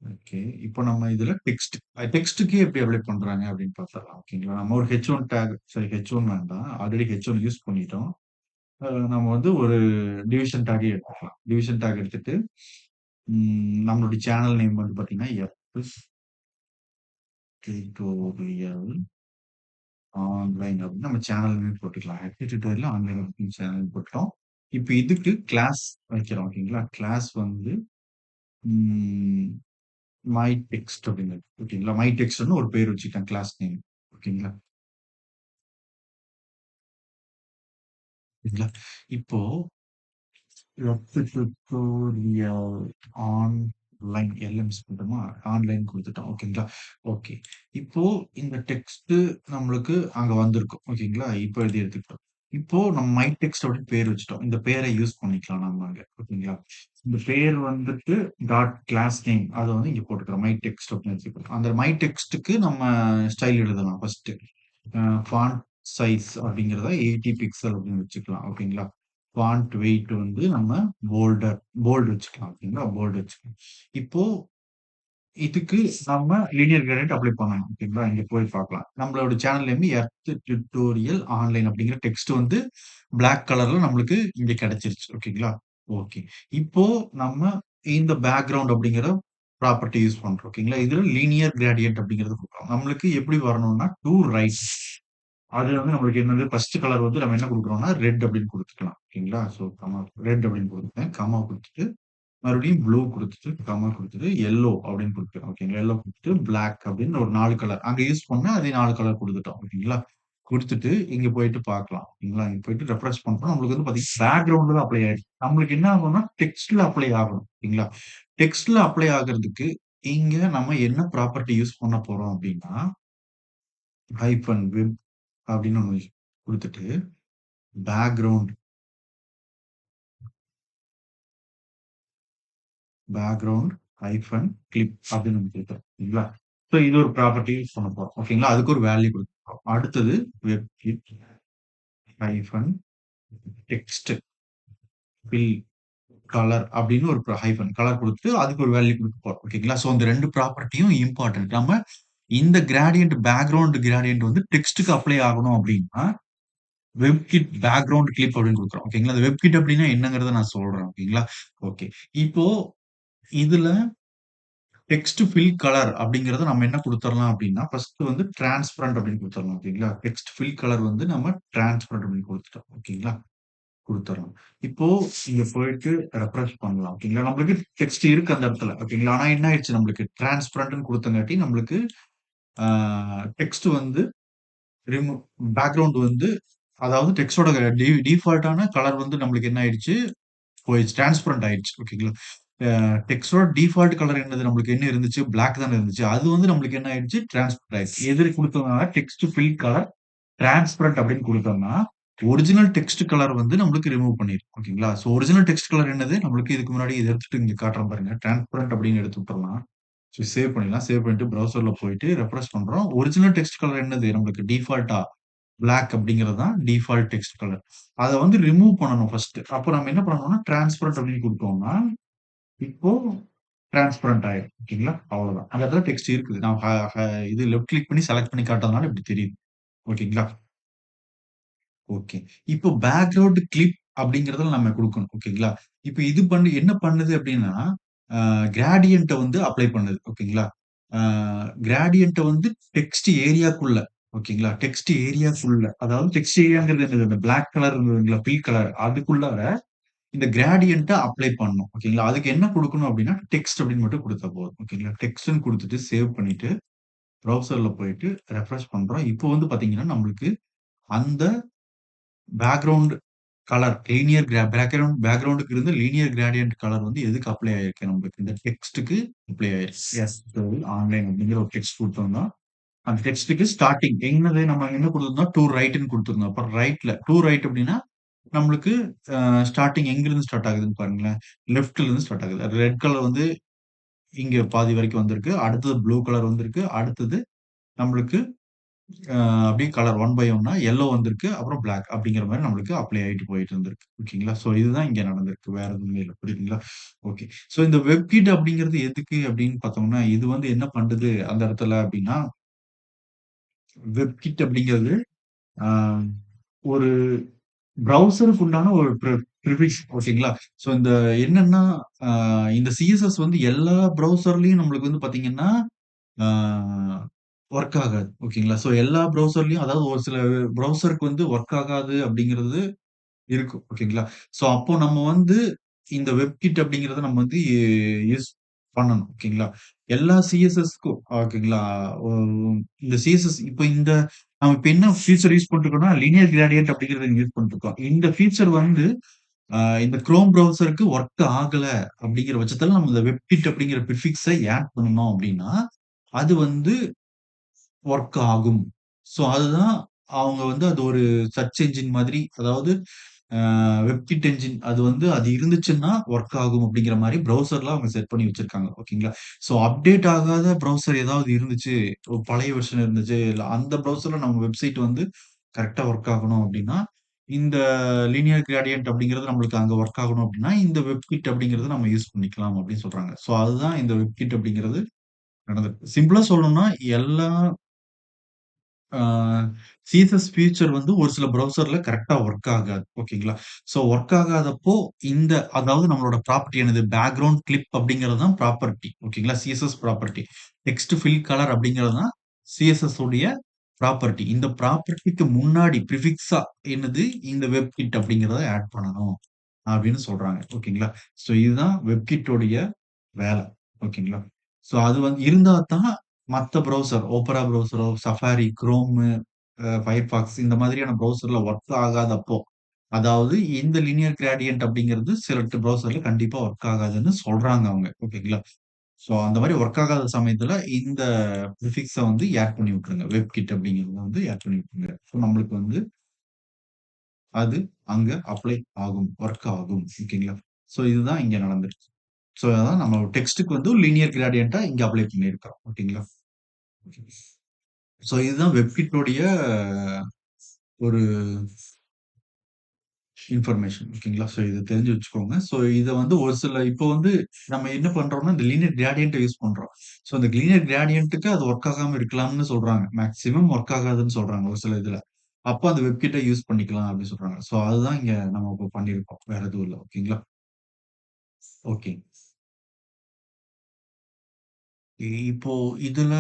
ஓகே. இப்போ நம்ம இதுல டெக்ஸ்ட்க்கு எப்படி அப்ளை பண்றாங்க அப்படின்னு பார்த்துடலாம். ஓகேங்களா? நம்ம ஒரு ஹெச்1 டாக் சாரி ஹெச்1 வேண்டாம். ஆல்ரெடி ஹெச்1 யூஸ் பண்ணிட்டோம். நம்ம வந்து ஒரு டிவிஷன் டாகே எடுத்துக்கலாம். டிவிஷன் டாக் எடுத்துட்டு, நம்மளுடைய சேனல் நேம் வந்து பார்த்தீங்கன்னா, எஃப் டியூட்டோரியல் ஆன்லைன் அப்படின்னு நம்ம சேனல் நேம் போட்டுக்கலாம். ஹெச்டி டியூட்டோரியல் ஆன்லைன் அப்படின்னு சேனல் போட்டுட்டோம். இப்ப இதுக்கு கிளாஸ் வைக்கிறோம். ஓகேங்களா? கிளாஸ் வந்து ம் மை டெக்ஸ்ட் அப்படிங்கிறது. ஓகேங்களா? மை டெக்ஸ்ட்ன்னு ஒரு பேர் வச்சுக்கிட்டேன் கிளாஸ் நேம். ஓகேங்களா? ஓகேங்களா? இப்போ டுட்டோரியல் ஆன்லைன் எல்லாம் மிஸ் பண்ணிட்டோமா? ஆன்லைன் குடுத்துட்டோம். ஓகேங்களா? ஓகே. இப்போ இந்த டெக்ஸ்ட் நம்மளுக்கு அங்க வந்திருக்கும். ஓகேங்களா? இப்போ எழுதி எடுத்துக்கிட்டோம். இப்போ நம்ம மை டெக்ஸ்ட் அப்படின்னு பேர் வச்சுட்டோம். இந்த பேரை யூஸ் பண்ணிக்கலாம் நம்ம அங்க. ஓகேங்களா? இந்த பேர் வந்துட்டு டாட் கிளாஸ் நேம் அத வந்து இங்க போட்டுக்கிறோம். மை டெக்ஸ்ட் அப்படின்னு வச்சுக்கிறோம். அந்த மை டெக்ஸ்ட்க்கு நம்ம ஸ்டைல் எழுதலாம் ஃபர்ஸ்ட். ஃபாண்ட் சைஸ் அப்படிங்கிறத 80 பிக்சல் அப்படின்னு வச்சுக்கலாம். ஓகேங்களா? ஃபாண்ட் வெயிட் வந்து நம்ம போல்ட் வச்சுக்கலாம். ஓகேங்களா? போல்ட் வச்சுக்கலாம். இப்போ இதுக்கு நம்ம லீனியர் கிரேடியன்ட் அப்ளை பண்ணணும். ஓகேங்களா? இங்க போய் பார்க்கலாம். நம்மளோட channel name earth tutorial online அப்படிங்கிற டெக்ஸ்ட் வந்து பிளாக் கலர்ல நம்மளுக்கு இங்க கிடைச்சிருச்சு. ஓகேங்களா? ஓகே. இப்போ நம்ம இந்த பேக்கிரவுண்ட் அப்படிங்கிற ப்ராப்பர்ட்டி யூஸ் பண்றோம். ஓகேங்களா? இதுல லீனியர் கிரேடியன்ட் அப்படிங்கிறது குடுக்குறோம். நம்மளுக்கு எப்படி வரணும்னா, டூ ரைட் அது வந்து நம்மளுக்கு என்னது ஃபர்ஸ்ட் கலர் வந்து நம்ம என்ன குடுக்குறோம்னா, ரெட் அப்படின்னு குடுத்துக்கலாம். ஓகேங்களா? ஸோ ரெட் அப்படின்னு குடுத்துட்டேன். கமா குடுத்துட்டு மறுபடியும் ப்ளூ குடுத்துட்டு, கமா குடுத்துட்டு, எல்லோ அப்படின்னு குடுத்துட்டோம். ஓகேங்களா? எல்லோ குடுத்துட்டு, பிளாக் அப்படின்னு ஒரு 4 கலர். அங்க யூஸ் பண்ண அதே 4 கலர் குடுத்துட்டோம். ஓகேங்களா? குடுத்துட்டு, இங்க போயிட்டு பார்க்கலாம். ஓகேங்களா? இங்க போயிட்டு ரெஃப்ரெஷ் பண்றோம். நம்மளுக்கு வந்து பார்த்தீங்கன்னா, பேக்கிரவுண்ட்ல தான் அப்ளை ஆயிடுச்சு. நம்மளுக்கு என்ன ஆகும்னா, டெக்ஸ்ட்ல அப்ளை ஆகணும். ஓகேங்களா? டெக்ஸ்ட்ல அப்ளை ஆகுறதுக்கு, இங்க நம்ம என்ன ப்ராப்பர்ட்டி யூஸ் பண்ண போறோம் அப்படின்னா, ஹைபன் வெப் அப்படின்னு ஒண்ணு குடுத்துட்டு, பேக்கிரவுண்ட் பேக்கிரவுண்ட் ஹைபன் கிளிப் அப்படின்னு ஒண்ணு குடுக்குறோம். சரிங்களா? ஸோ இது ஒரு ப்ராப்பர்ட்டி யூஸ் பண்ண போறோம். ஓகேங்களா? அதுக்கு ஒரு வேல்யூ குடுக்குறோம். அடுத்தது webkit hyphen text fill colour அப்படின்னு ஒரு ஹைபன் கலர் குடுத்துட்டு அதுக்கு ஒரு வேல்யூ குடுக்க போறோம். ஓகேங்களா? ஸோ இந்த 2 ப்ராப்பர்ட்டியும் இம்பார்ட்டன்ட். நம்ம இந்த கிரேடியன்ட் பேக்கிரவுண்ட் கிரேடியன்ட் வந்து டெக்ஸ்ட்க்கு அப்ளை ஆகணும் அப்படின்னா, வெப் கிட் பேக்கிரவுண்ட் கிளிப் அப்படின்னு குடுக்குறோம். ஓகேங்களா? அந்த வெப் கிட் அப்படின்னா என்னங்கிறத நான் சொல்றேன். ஓகேங்களா? ஓகே. இப்போ இதுல டெக்ஸ்ட் ஃபில் கலர் அப்படிங்கிறத நம்ம என்ன குடுத்துறலாம் அப்படின்னா, ஃபர்ஸ்ட் வந்து டிரான்ஸ்பரண்ட் அப்படின்னு குடுத்துறலாம். ஓகேங்களா? டெக்ஸ்ட் ஃபில் கலர் வந்து நம்ம டிரான்ஸ்பரண்ட் அப்படின்னு குடுத்துட்டோம். ஓகேங்களா? குடுத்துறலாம். இப்போ இங்க போயிட்டு ரெஃப்ரெஷ் பண்ணலாம். ஓகேங்களா? நம்மளுக்கு டெக்ஸ்ட் இருக்கு அந்த இடத்துல. ஓகேங்களா? ஆனா என்ன ஆயிடுச்சு நம்மளுக்கு டிரான்ஸ்பரண்ட்ன்னு குடுத்தங்காட்டி நம்மளுக்கு ஆ டெக்ஸ்ட் வந்து ரிமூவ் பேக்கிரவுண்ட் வந்து அதாவது டெக்ஸ்ட்டோட டிஃபால்ட்டான கலர் வந்து நம்மளுக்கு என்ன ஆயிடுச்சு போயிடுச்சு. டிரான்ஸ்பரண்ட் ஆயிடுச்சு. ஓகேங்களா? டெக்ஸ்ட்டோட டிஃபால்ட் கலர் என்னது? நம்மளுக்கு என்ன இருந்துச்சு? பிளாக் தானே இருந்துச்சு. அது வந்து நம்மளுக்கு என்ன ஆயிடுச்சு? டிரான்ஸ்பரண்ட் ஆயிடுச்சு. எது குடுத்தோம்னா டெக்ஸ்ட் ஃபில் கலர் டிரான்ஸ்பரண்ட் அப்படின்னு குடுத்தோம்னா, ஒரிஜினல் டெக்ஸ்ட் கலர் வந்து நம்மளுக்கு ரிமூவ் பண்ணிரும். ஓகேங்களா? சோ ஒரிஜினல் டெக்ஸ்ட் கலர் என்னது? நம்மளுக்கு இதுக்கு முன்னாடி இத எடுத்துட்டு இங்க காட்டுறேன் பாருங்க. டிரான்ஸ்பரண்ட் அப்படின்னு எடுத்து விட்டுறலாம். சோ சேவ் பண்ணிடலாம். சேவ் பண்ணிட்டு ப்ரௌசர்ல போயிட்டு ரெஃப்ரெஷ் பண்றோம். ஒரிஜினல் டெக்ஸ்ட் கலர் என்னது? நம்மளுக்கு டிஃபால்ட்டா பிளாக் அப்படிங்கிறது தான் டிஃபால்ட் டெக்ஸ்ட் கலர். அத வந்து ரிமூவ் பண்ணணும் ஃபர்ஸ்ட். அப்ப நம்ம என்ன பண்ணணும்னா, டிரான்ஸ்பரண்ட் அப்படின்னு குடுத்தோம்னா, இப்போ டிரான்ஸ்பரண்ட் ஆயிரும். ஓகேங்களா? அவ்வளவுதான். அந்த இடத்துல டெக்ஸ்ட் இருக்குது. நான் இது லெஃப்ட் கிளிக் பண்ணி செலக்ட் பண்ணி காட்டுறதுனால இப்படி தெரியுது. ஓகேங்களா? ஓகே. இப்போ பேக்கிரவுண்ட் கிளிப் அப்படிங்கிறதுல நம்ம குடுக்கணும். ஓகேங்களா? இப்ப இது பண்ணி என்ன பண்ணுது அப்படின்னா, கிரேடியன்ட்ட வந்து அப்ளை பண்ணுது. ஓகேங்களா? ஆ கிரேடியன்ட்ட வந்து டெக்ஸ்ட் ஏரியாக்குள்ள ஓகேங்களா? டெக்ஸ்ட் ஏரியாக்குள்ள அதாவது டெக்ஸ்ட் ஏரியாங்கிறது என்னது? அந்த பிளாக் கலர் இருந்ததுங்களா? ஃபில் கலர் அதுக்குள்ளார இந்த கிரேடியன்ட்ட அப்ளை பண்ணணும். ஓகேங்களா? அதுக்கு என்ன குடுக்கணும் அப்படின்னா, டெக்ஸ்ட் அப்படின்னு மட்டும் குடுத்தா போதும். ஓகேங்களா? டெக்ஸ்ட்ன்னு குடுத்துட்டு சேவ் பண்ணிட்டு, ப்ரௌசர்ல போயிட்டு ரெஃப்ரெஷ் பண்றோம். இப்போ வந்து பார்த்தீங்கன்னா, நம்மளுக்கு அந்த பேக்கிரவுண்ட் கலர் லீனியர் பேக்கிரவுண்டுக்கு இருந்து லீனியர் கிரேடியன்ட் கலர் வந்து எதுக்கு அப்ளை ஆயிருக்கு நம்மளுக்கு? இந்த டெக்ஸ்ட்க்கு அப்ளை ஆயிருக்கு. எஸ் ஆன்லைன் அப்படிங்கிற ஒரு டெக்ஸ்ட் குடுத்தோம்னா, அந்த டெக்ஸ்ட்க்கு ஸ்டார்ட்டிங் என்னது நம்ம என்ன குடுத்திருந்தோம்? டூ ரைட்ன்னு குடுத்திருந்தோம். அப்புறம் ரைட்ல டூ ரைட் அப்படின்னா, நம்மளுக்கு ஸ்டார்ட்டிங் எங்கிருந்து ஸ்டார்ட் ஆகுதுன்னு பாருங்களேன். லெஃப்ட்ல இருந்து ஸ்டார்ட் ஆகுது. ரெட் கலர் வந்து இங்க பாதி வரைக்கும் வந்திருக்கு. அடுத்தது ப்ளூ கலர் வந்திருக்கு. அடுத்தது நம்மளுக்கு அ அப்படியே கலர் ஒன் பை ஒன்னா எல்லோ வந்திருக்கு. அப்புறம் பிளாக் அப்படிங்கிற மாரி நம்மளுக்கு அப்ளை ஆயிட்டு போயிட்டு இருந்திருக்கு. ஓகேங்களா? சோ இதுதான் இங்க நடந்திருக்கு. வேற எதுவுமே இல்ல. புரியுதுங்களா? ஓகே. சோ இந்த வெப்கிட் அப்படிங்கிறது எதுக்கு அப்படின்னு பார்த்தோம்னா, இது வந்து என்ன பண்ணுது அந்த இடத்துல அப்படின்னா, வெப்கிட் அப்படிங்கிறது ஆ ஒரு ப்ரௌசருக்கு உண்டான ஒரு ப்ரிவிஷ் ஓகேங்களா? சோ இந்த என்னன்னா, அ இந்த சிஎஸ்எஸ் வந்து எல்லா ப்ரௌசர்லயும் நம்மளுக்கு வந்து பார்த்தீங்கன்னா, ஆ ஒர்க் ஆகாது. ஓகேங்களா? ஸோ எல்லா ப்ரௌசர்லயும் அதாவது ஒரு சில ப்ரௌசருக்கு வந்து ஒர்க் ஆகாது அப்படிங்கிறது இருக்கும். ஓகேங்களா? ஸோ அப்போ நம்ம வந்து இந்த வெப்கிட் அப்படிங்கிறத நம்ம வந்து யூஸ் பண்ணணும். ஓகேங்களா? எல்லா சிஎஸ்எஸ்க்கும் ஓகேங்களா? ஒ இந்த சிஎஸ்எஸ் இப்ப நம்ம இப்ப என்ன ஃபீச்சர் யூஸ் பண்ணிருக்கோம்னா, லீனியர் கிரேடியன்ட் அப்படிங்கிறத யூஸ் பண்ணிருக்கோம். இந்த ஃபீச்சர் வந்து இந்த குரோம் ப்ரௌசருக்கு ஒர்க் ஆகல அப்படிங்கிற பட்சத்துல நம்ம இந்த வெப்கிட் அப்படிங்கிற பிரிஃபிக்ஸ ஆட் பண்ணோம் அப்படின்னா, அது வந்து ஒர்க் ஆகும். ஸோ அதுதான் அவங்க வந்து அது ஒரு சர்ச் என்ஜின் மாதிரி அதாவது வெப்கிட் என்ஜின் அது இருந்துச்சுன்னா ஒர்க் ஆகும் அப்படிங்கிற மாரி ப்ரௌசர்ல அவங்க செட் பண்ணி வச்சிருக்காங்க. ஓகேங்களா? ஸோ அப்டேட் ஆகாத ப்ரௌசர் ஏதாவது இருந்துச்சு, ஒரு பழைய வெர்ஷன் இருந்துச்சு, இல்ல அந்த ப்ரௌசர்ல நம்ம வெப்சைட் வந்து கரெக்ட்டா ஒர்க் ஆகணும் அப்படின்னா, இந்த லீனியர் கிரேடியன்ட் அப்படிங்கிறது நம்மளுக்கு அங்க ஒர்க் ஆகணும் அப்படின்னா, இந்த வெப்கிட் அப்படிங்கிறத நம்ம யூஸ் பண்ணிக்கலாம் அப்படின்னு சொல்றாங்க. ஸோ அதுதான் இந்த வெப்கிட் அப்படிங்கிறது நடந்திருக்கு. சிம்பிளா சொல்லணும்னா எல்லா ஆ சிஎஸ்எஸ் ஃபீச்சர் வந்து ஒரு சில ப்ரௌசர்ல கரெக்ட்டா ஒர்க் ஆகாது. ஓகேங்களா? ஸோ ஒர்க் ஆகாதப்போ அதாவது நம்மளோட ப்ராப்பர்ட்டி என்னது? பேக்கிரவுண்ட் கிளிப் அப்படிங்கிறது தான் ப்ராப்பர்ட்டி. ஓகேங்களா? CSS property. Text fill colour அப்படிங்கிறது தான் சிஎஸ்எஸ் உடைய ப்ராப்பர்ட்டி. இந்த ப்ராப்பர்ட்டிக்கு முன்னாடி பிரிஃபிக்ஸா என்னது? இந்த வெப் கிட் அப்படிங்கிறத ஆட் பண்ணணும். அப்படின்னு சொல்றாங்க. ஓகேங்களா? ஸோ இதுதான் வெப் கிட்டோடைய வேல. ஓகேங்களா? ஸோ அது வந்து இருந்தா தான் மத்த browser, Opera ப்ரௌசரோ, Safari, Chrome, Firefox இந்த மாதிரியான ப்ரௌசர்ல ஒர்க் ஆகாதப்போ, அதாவது இந்த லீனியர் கிரேடியன்ட் அப்படிங்கிறது சில ப்ரௌசர்ல கண்டிப்பா ஒர்க் ஆகாதுன்னு சொல்றாங்க அவங்க. ஓகேங்களா? ஸோ அந்த மாரி ஒர்க் ஆகாத சமயத்துல இந்த பிரிஃபிக்ஸ வந்து ஆட் பண்ணி விட்டுருங்க. வெப்கிட் அப்படிங்கிறத வந்து ஆட் பண்ணி விட்டுருங்க. ஸோ நம்மளுக்கு வந்து அது அங்க அப்ளை ஆகும். ஒர்க் ஆகும். ஓகேங்களா? ஸோ இதுதான் இங்க நடந்திருக்கு. ஸோ அதான் நம்ம டெக்ஸ்ட்க்கு வந்து லீனியர் கிரேடியன்ட்டா இங்க அப்ளை பண்ணியிருக்கிறோம். ஓகேங்களா? ஸோ இதுதான் வெப்கிட்டோடைய ஒரு இன்ஃபர்மேஷன். ஓகேங்களா? ஸோ இத தெரிஞ்சு வச்சுக்கோங்க. ஸோ இத வந்து ஒரு சில இப்போ வந்து நம்ம என்ன பண்றோம்னா, இந்த லீனியர் கிரேடியன்ட்ட யூஸ் பண்றோம். ஸோ இந்த லீனியர் கிரேடியன்ட்க்கு அது ஒர்க் ஆகாம இருக்கலாம்னு சொல்றாங்க. மேக்ஸிமம் ஒர்க் ஆகாதுன்னு சொல்றாங்க ஒரு சில இதுல. அப்ப அந்த வெப்கிட்ட யூஸ் பண்ணிக்கலாம் அப்படின்னு சொல்றாங்க. ஸோ அதுதான் இங்க நம்ம இப்ப பண்ணியிருக்கோம். வேற எதுவும் இல்ல. ஓகேங்களா? ஓகே. இப்போ இதுல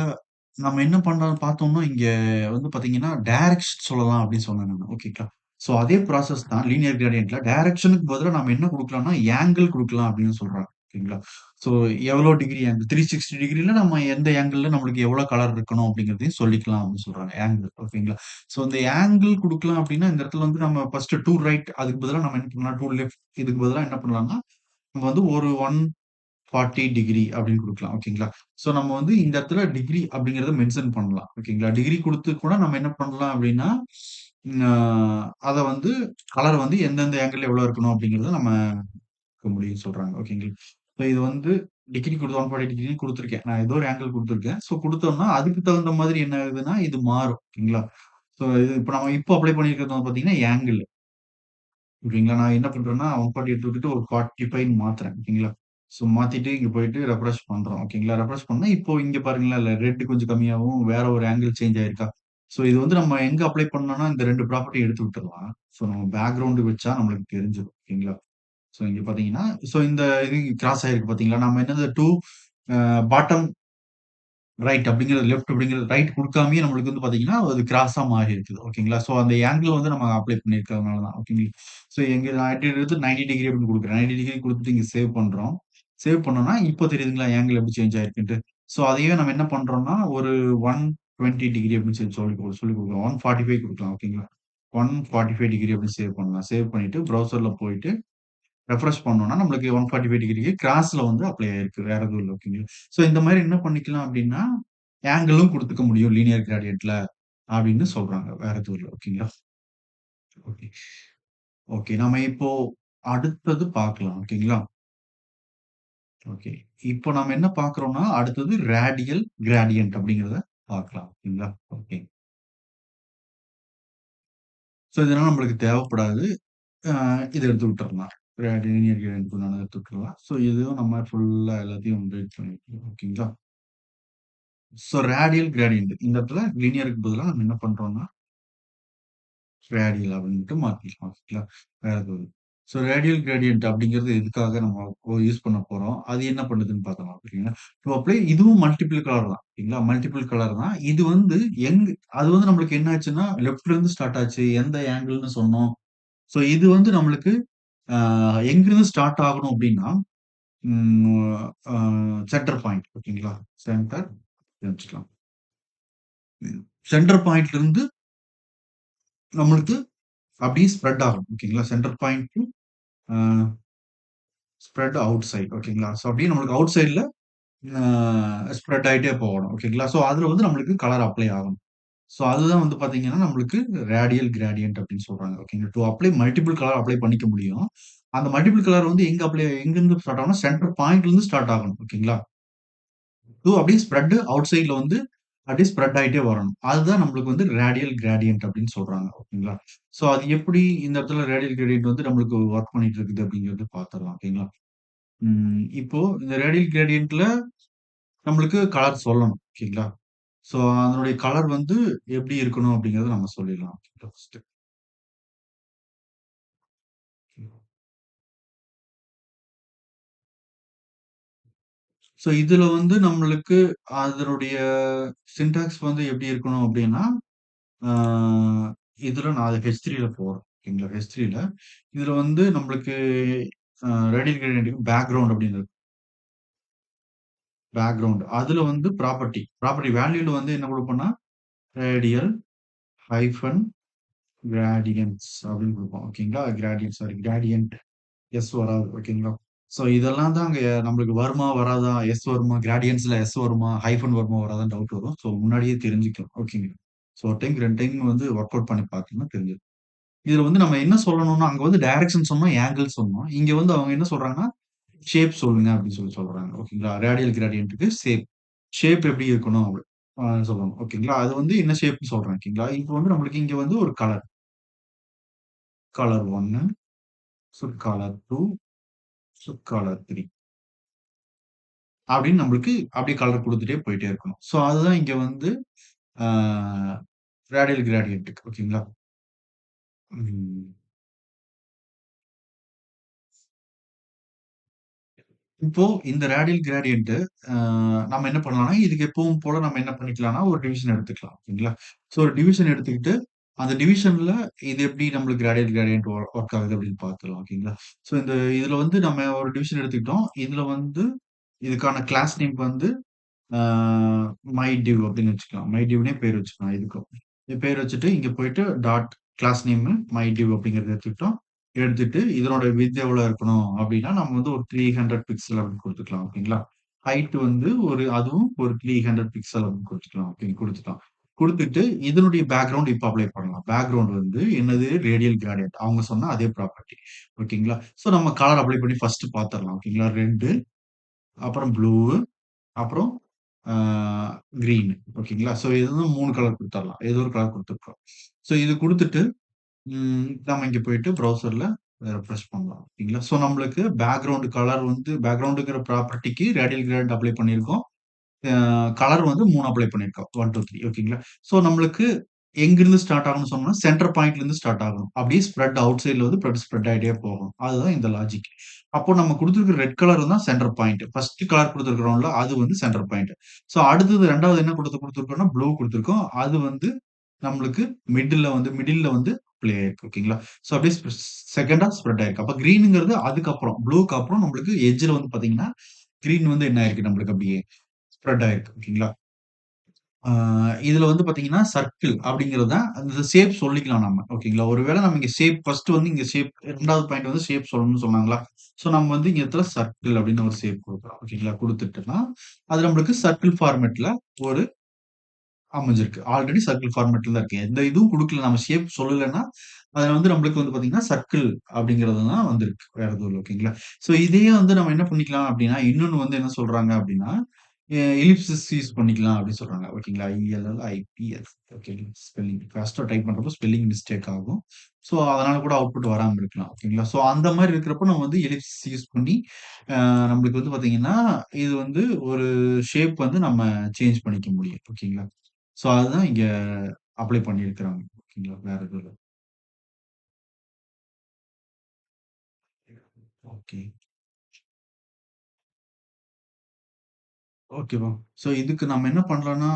நம்ம என்ன பண்றோம்னு பார்த்தோம்னா, இங்க வந்து பார்த்தீங்கன்னா, டைரக்ஷன் சொல்லலாம் அப்படின்னு சொன்னேன் நானு. ஓகேங்களா? ஸோ அதே ப்ராசஸ் தான் லீனியர் கிரேடியன்ட்ல. டைரக்ஷனுக்கு பதிலா நம்ம என்ன குடுக்கலாம்னா, ஆங்கிள் குடுக்கலாம் அப்படின்னு சொல்றாங்க. ஓகேங்களா? ஸோ எவ்வளோ டிகிரி ஆங்கிள் 360 டிகிரில நம்ம எந்த ஆங்கிள்ல நம்மளுக்கு எவ்வளோ கலர் இருக்கணும் அப்படிங்கிறதையும் சொல்லிக்கலாம் அப்படின்னு சொல்றாங்க. ஆங்கிள் ஓகேங்களா? ஸோ இந்த ஆங்கிள் குடுக்கலாம் அப்படின்னா, இந்த இடத்துல வந்து நம்ம ஃபர்ஸ்ட் டூ ரைட் அதுக்கு பதிலா நம்ம என்ன பண்ணலாம், டூ லெஃப்ட் இதுக்கு பதிலா என்ன பண்ணலாம்னா, நம்ம வந்து ஒரு 140 டிகிரி அப்படின்னு குடுக்கலாம். ஓகேங்களா? சோ நம்ம வந்து இந்த இடத்துல டிகிரி அப்படிங்கிறத மென்ஷன் பண்ணலாம். ஓகேங்களா? டிகிரி குடுத்து கூட நம்ம என்ன பண்ணலாம் அப்படின்னா, ம் அ அத வந்து கலர் வந்து எந்தெந்த ஆங்கிள்ல எவ்வளோ இருக்கணும் அப்படிங்கிறத நம்ம குடுக்க முடியும்னு சொல்றாங்க. ஓகேங்களா? சோ இது வந்து டிகிரி 140 டிகிரின்னு குடுத்துருக்கேன். நான் ஏதோ ஒரு ஆங்கிள் குடுத்துருக்கேன். சோ குடுத்தோம்னா, அதுக்கு தகுந்த மாதிரி என்ன ஆகுதுன்னா, இது மாறும். ஓகேங்களா? சோ இது இப்ப நம்ம அப்ளை பண்ணியிருக்கிறது வந்து பார்த்தீங்கன்னா, ஆங்கிள். ஓகேங்களா? நான் என்ன பண்றேன்னா, 148 விட்டுட்டு ஒரு 45ன்னு மாத்துறேன். ஓகேங்களா? ஸோ மாத்திட்டு இங்க போயிட்டு ரெஃப்ரெஷ் பண்றோம். ஓகேங்களா? ரெஃப்ரெஷ் பண்ணா இப்போ இங்க பாருங்களேன், ரெட் கொஞ்சம் கம்மியாவும், வேற ஒரு ஆங்கிள் சேஞ்ச் ஆயிருக்கா? ஸோ இது வந்து நம்ம எங்க அப்ளை பண்ணோம்னா, இந்த 2 ப்ராப்பர்ட்டியும் எடுத்து விட்டுறலாம். ஸோ நம்ம பேக்கிரவுண்ட் வச்சா நம்மளுக்கு தெரிஞ்சிரும். ஓகேங்களா? ஸோ இங்க பார்த்தீங்கன்னா, ஸோ இந்த இது கிராஸ் ஆயிருக்கு பார்த்தீங்களா? நம்ம என்னது அ பாட்டம் ரைட் அப்படிங்கிறது லெஃப்ட் அப்படிங்கிறது ரைட் குடுக்காமயே நம்மளுக்கு வந்து பார்த்தீங்கன்னா, அது கிராஸா மாறி இருக்குது. ஓகேங்களா? ஸோ அந்த ஆங்கிள் வந்து நம்ம அப்ளை பண்ணியிருக்கிறதுனால தான். ஓகேங்களா? ஸோ நான் எடுத்து 90 டிகிரி அப்படின்னு குடுக்குறேன். 90 டிகிரி குடுத்துட்டு இங்க சேவ் பண்றோம். சேவ் பண்ணோம்னா, இப்போ தெரியுதுங்களா ஆங்கிள் எப்படி சேஞ்ச் ஆயிருக்குன்ட்டு. ஸோ அதையே நம்ம என்ன பண்றோம்னா, ஒரு 120 டிகிரி அப்படின்னு சொல்லி குடுக்குறோம். 145 குடுக்கலாம். ஓகேங்களா? 145 டிகிரி அப்படின்னு சேவ் பண்ணலாம். சேவ் பண்ணிட்டு ப்ரௌசர்ல போயிட்டு ரெஃப்ரெஷ் பண்ணோம்னா, நம்மளுக்கு 145 டிகிரிக்கு கிராஸ்ல வந்து அப்ளை ஆயிருக்கு. வேற எதுவும் இல்ல. ஓகேங்களா? ஸோ இந்த மாரி என்ன பண்ணிக்கலாம் அப்டின்னா, ஆங்கிளும் குடுத்துக்க முடியும் லீனியர் கிரேடியன்ட்ல அப்டின்னு சொல்றாங்க. வேற எதுவும் இல்ல. ஓகேங்களா? ஓகே. ஓகே. நாம இப்போ அடுத்தது பார்க்கலாம். ஓகேங்களா? ஓகே. இப்போ நாம என்ன பார்க்குறோம்னா, அடுத்தது ரேடியல் கிரேடியன்ட் அப்டிங்கிறத பார்க்கலாம். ஓகேங்களா? ஓகே. ஸோ இதெல்லாம் நம்மளுக்கு தேவைப்படாது. அ இத எடுத்து விட்டுறலாம். லீனியர் கிரேடியன்ட் உண்டானத எடுத்து விட்டுறலாம். ஸோ இதுவும் நம்ம ஃபுல்லா எல்லாத்தையும் ரீட் பண்ணிக்கலாம். ஓகேங்களா? So radial gradient. இந்த இடத்துல லீனியருக்கு பதிலா நம்ம என்ன பண்றோம்னா, ரேடியல் அப்படின்ட்டு மாத்திக்கலாம். ஓகேங்களா? வேற எதுவும் இல்ல. ஸோ ரேடியல் கிரேடியன்ட் அப்படிங்கிறது எதுக்காக நம்ம யூஸ் பண்ண போறோம்? அது என்ன பண்ணுதுன்னு பார்த்தலாம். ஓகேங்களா? டு அப்ளை இதுவும் மல்டிபிள் கலர் தான். ஓகேங்களா? மல்டிபிள் கலர் தான். இது வந்து எங் அது வந்து நம்மளுக்கு என்ன ஆச்சுன்னா, லெஃப்ட்ல இருந்து ஸ்டார்ட் ஆச்சு. எந்த ஆங்கிள்ன்னு சொன்னோம். ஸோ இது வந்து நம்மளுக்கு அ எங்கிருந்து ஸ்டார்ட் ஆகணும் அப்படின்னா, ம் அ சென்டர் பாயிண்ட் ஓகேங்களா? சென்டர் வச்சுக்கலாம். சென்டர் பாயிண்ட்ல இருந்து நம்மளுக்கு அப்படியே ஸ்ப்ரெட் ஆகும். ஓகேங்களா? சென்டர் பாயிண்ட் டூ அ ஸ்ப்ரெட் அவுட் சைட் ஓகேங்களா? ஸோ அப்படியே நம்மளுக்கு அவுட் சைட்ல ஸ்ப்ரெட் ஆயிட்டே போகணும். ஓகேங்களா? ஸோ அதுல வந்து நம்மளுக்கு கலர் அப்ளை ஆகணும். ஸோ அதுதான் வந்து பாத்தீங்கன்னா, நம்மளுக்கு ரேடியல் கிரேடியன்ட் அப்படின்னு சொல்றாங்க. ஓகேங்களா? To apply multiple colour apply பண்ணிக்க முடியும். அந்த மல்டிபிள் கலர் வந்து எங்கிருந்து ஸ்டார்ட் ஆகும்னா, சென்டர் பாயிண்ட்ல இருந்து ஸ்டார்ட் ஆகணும். ஓகேங்களா? டூ அப்படியே ஸ்ப்ரெட் அவுட் சைட்ல வந்து அப்படியே ஸ்ப்ரெட் ஆயிட்டே வரணும். அதுதான் நம்மளுக்கு வந்து ரேடியல் கிரேடியன்ட் அப்படின்னு சொல்றாங்க. ஓகேங்களா? ஸோ அது எப்படி இந்த இடத்துல ரேடியல் கிரேடியன்ட் வந்து நம்மளுக்கு ஒர்க் பண்ணிட்டு இருக்குது அப்படிங்கிறது பாத்துரலாம். ஓகேங்களா? இப்போ இந்த ரேடியல் கிரேடியன்ட்ல நம்மளுக்கு கலர் சொல்லணும். ஓகேங்களா? ஸோ அதனுடைய கலர் வந்து எப்படி இருக்கணும் அப்படிங்கிறத நம்ம சொல்லிடலாம். ஃபர்ஸ்ட்டு. ஸோ இதுல வந்து நம்மளுக்கு அதனுடைய சின்டாக்ஸ் வந்து எப்படி இருக்கணும் அப்படின்னா, ஆ இதுல நான் அது H3ல போறேன். ஓகேங்களா? H3ல இதுல வந்து நம்மளுக்கு ரேடியல் கிரேடியன்ட்க்கு பேக்கிரவுண்ட் அப்படின்னு இருக்கு. பேக்கிரவுண்ட். அதுல வந்து ப்ராப்பர்ட்டி வேல்யூல வந்து என்ன குடுப்போம்னா, ரேடியல் ஹைஃபன் கிரேடியன்ட்ஸ் அப்படின்னு குடுப்போம். ஓகேங்களா? கிரேடியன்ட் சாரி கிரேடியன்ட் எஸ் வராது. ஓகேங்களா? ஸோ இதெல்லாம் தான் அங்க நம்மளுக்கு வருமா? வராதா? எஸ் வருமா? கிரேடியன்ட்ஸ்ல எஸ் வருமா? ஹைஃபன் வருமா? வராதான்னு டவுட் வரும். ஸோ முன்னாடியே தெரிஞ்சுக்கலாம். ஓகேங்களா? ஸோ ஒரு டைம் 2 டைம் வந்து ஒர்க் அவுட் பண்ணி பார்த்தீங்கன்னா தெரிஞ்சிரும். இதுல வந்து நம்ம என்ன சொல்லணும்னா, அங்க வந்து டைரக்ஷன் சொன்னோம், ஆங்கிள் சொன்னோம். இங்க வந்து அவங்க என்ன சொல்றாங்கன்னா, ஷேப் சொல்லுங்க அப்படின்னு சொல்றாங்க. ஓகேங்களா? ரேடியல் கிரேடியன்ட்க்கு ஷேப் எப்படி இருக்கணும்? சொல்லணும். ஓகேங்களா? அது வந்து என்ன ஷேப்ன்னு சொல்றேன். ஓகேங்களா? இப்போ வந்து நம்மளுக்கு இங்க வந்து ஒரு கலர் 1, கலர் 2, கலர் 3 அப்படின்னு நம்மளுக்கு அப்படியே கலர் குடுத்துட்டே போயிட்டே இருக்கணும். ஸோ அதுதான் இங்க வந்து ஆ ரேடியல் கிரேடியன்ட்க்கு ஓகேங்களா? ம். இப்போ இந்த ரேடியல் கிரேடியன்ட் அ நம்ம என்ன பண்ணலாம்னா, இதுக்கு எப்பவும் போல நம்ம என்ன பண்ணிக்கலாம்னா, ஒரு டிவிஷன் எடுத்துக்கலாம். ஓகேங்களா? ஸோ ஒரு டிவிஷன் எடுத்துக்கிட்டு, அந்த டிவிஷன்ல இது எப்படி நம்மளுக்கு ரேடியல் கிரேடியன்ட் ஒர்க் ஆகுது அப்படின்னு பார்த்துடலாம். ஓகேங்களா? ஸோ இதுல வந்து நம்ம ஒரு டிவிஷன் எடுத்துக்கிட்டோம். இதுல வந்து இதுக்கான கிளாஸ் நேம் வந்து ஆ மை டிவ் அப்படின்னு வச்சுக்கலாம். மை டிவ்னே பேர் வச்சுக்கலாம் இதுக்கும். இது பேர் வச்சுட்டு இங்க போயிட்டு dot class name my div அப்படிங்கிறத எடுத்துக்கிட்டோம். எடுத்துட்டு இதனோட விட்த் எவ்வளோ இருக்கணும் அப்படின்னா, நம்ம வந்து ஒரு 300 பிக்சல் அப்படின்னு குடுத்துக்கலாம். ஓகேங்களா? ஹைட் வந்து அதுவும் ஒரு 300 பிக்சல் அப்படின்னு குடுத்துக்கலாம். ஓகே குடுத்துட்டோம். குடுத்துட்டு இதனுடைய பேக்கிரவுண்ட் இப்ப அப்ளை பண்ணலாம். பேக்கிரவுண்ட் வந்து என்னது ரேடியல் கிரேடியன்ட். அவங்க சொன்ன அதே ப்ராப்பர்ட்டி. ஓகேங்களா? சோ நம்ம கலர் அப்ளை பண்ணி ஃபர்ஸ்ட் பாத்துரலாம். ஓகேங்களா? ரெட் அப்புறம் ப்ளூ அப்புறம் ஆ கிரீன் ஓகேங்களா? சோ இது வந்து 3 கலர் குடுத்துரலாம். ஏதோ ஒரு கலர் குடுத்துருக்கோம். சோ இது குடுத்துட்டு, நம்ம இங்க போயிட்டு ப்ரௌசர்ல ரெஃப்ரெஷ் பண்ணலாம். ஓகேங்களா? சோ நம்மளுக்கு பேக்கிரவுண்ட் கலர் வந்து பேக்கிரவுண்டுங்கிற ப்ராப்பர்ட்டிக்கு ரேடியல் கிரேட் அப்ளை பண்ணியிருக்கோம். அ கலர் வந்து 3 அப்ளை பண்ணியிருக்கோம். 1, 2, 3 ஓகேங்களா? சோ நம்மளுக்கு எங்கிருந்து ஸ்டார்ட் ஆகும்னு சொன்னோம்னா, சென்டர் பாயிண்ட்ல இருந்து ஸ்டார்ட் ஆகும். அப்படியே ஸ்ப்ரெட் அவுட் சைட்ல வந்து ஸ்ப்ரெட் ஆயிட்டே போகும். அதுதான் இந்த லாஜிக். அப்போ நம்ம குடுத்திருக்கிற ரெட் கலர் தான் சென்டர் பாயிண்ட். ஃபர்ஸ்ட் கலர் குடுத்திருக்கிறோம்ல, அது வந்து சென்டர் பாயிண்ட். சோ அடுத்தது 2வது என்ன குடுத்திருக்கோம்னா, ப்ளூ குடுத்திருக்கோம். அது வந்து நம்மளுக்கு மிடில்ல வந்து ப்ளே ஆயிருக்கு. ஓகேங்களா? சோ அப்படியே 2டா ஸ்ப்ரெட் ஆயிருக்கு. அப்ப கிரீன்ங்கிறது அதுக்கப்புறம், ப்ளூக்கு அப்புறம் நம்மளுக்கு எட்ஜ்ல வந்து பாத்தீங்கன்னா, கிரீன் வந்து என்ன ஆயிருக்கு நம்மளுக்கு அப்படியே ஸ்ப்ரெட் ஆயிருக்கு. ஓகேங்களா? ஆ இதுல வந்து பாத்தீங்கன்னா, சர்க்கிள் அப்படிங்கிறது தான் அந்த ஷேப் சொல்லிக்கலாம் நம்ம. ஓகேங்களா? ஒருவேள நம்ம இங்க ஷேப் ஃபர்ஸ்ட் வந்து இங்க ஷேப் 2வது பாயிண்ட் வந்து ஷேப் சொல்லணும்னு சொன்னாங்களா? சோ நம்ம வந்து இங்க இடத்துல சர்க்கிள் அப்படின்னு ஒரு ஷேப் குடுக்குறோம். ஓகேங்களா? குடுத்துட்டோம்னா, அது நம்மளுக்கு சர்க்கிள் ஃபார்மேட்ல ஒரு அமைஞ்சிருக்கு. ஆல்ரெடி சர்க்கிள் ஃபார்மேட்ல தான் இருக்கு. எந்த இதுவும் குடுக்கல. நம்ம ஷேப் சொல்லலன்னா, அதுல வந்து நம்மளுக்கு வந்து பாத்தீங்கன்னா, சர்க்கிள் அப்படிங்கிறது தான் வந்திருக்கு. வேற எதுவும் இல்ல. ஓகேங்களா? சோ இதையே வந்து நம்ம என்ன பண்ணிக்கலாம் அப்படின்னா, இன்னொன்னு வந்து என்ன சொல்றாங்க அப்படின்னா, எலிப்சிஸ் யூஸ் பண்ணிக்கலாம் அப்படின்னு சொல்றாங்க. ஓகேங்களா? ILLIPS okay. ஸ்பெல்லிங் ஃபாஸ்ட்டா டைப் பண்றப்போ ஸ்பெல்லிங் மிஸ்டேக் ஆகும். சோ அதனால கூட அவுட்புட் வராம இருக்கலாம். ஓகேங்களா? சோ அந்த மாரி இருக்கிறப்போ நம்ம வந்து எலிப்சிஸ் யூஸ் பண்ணி, நம்மளுக்கு வந்து பாத்தீங்கன்னா, இது வந்து ஒரு ஷேப் வந்து நம்ம சேஞ்ச் பண்ணிக்க முடியும். ஓகேங்களா? சோ அதுதான் இங்க அப்ளை பண்ணியிருக்கிறாங்க. ஓகேங்களா? வேற எதுவும் இல்ல. ஓகே. ஓகேவா. ஸோ இதுக்கு நம்ம என்ன பண்ணலாம்னா,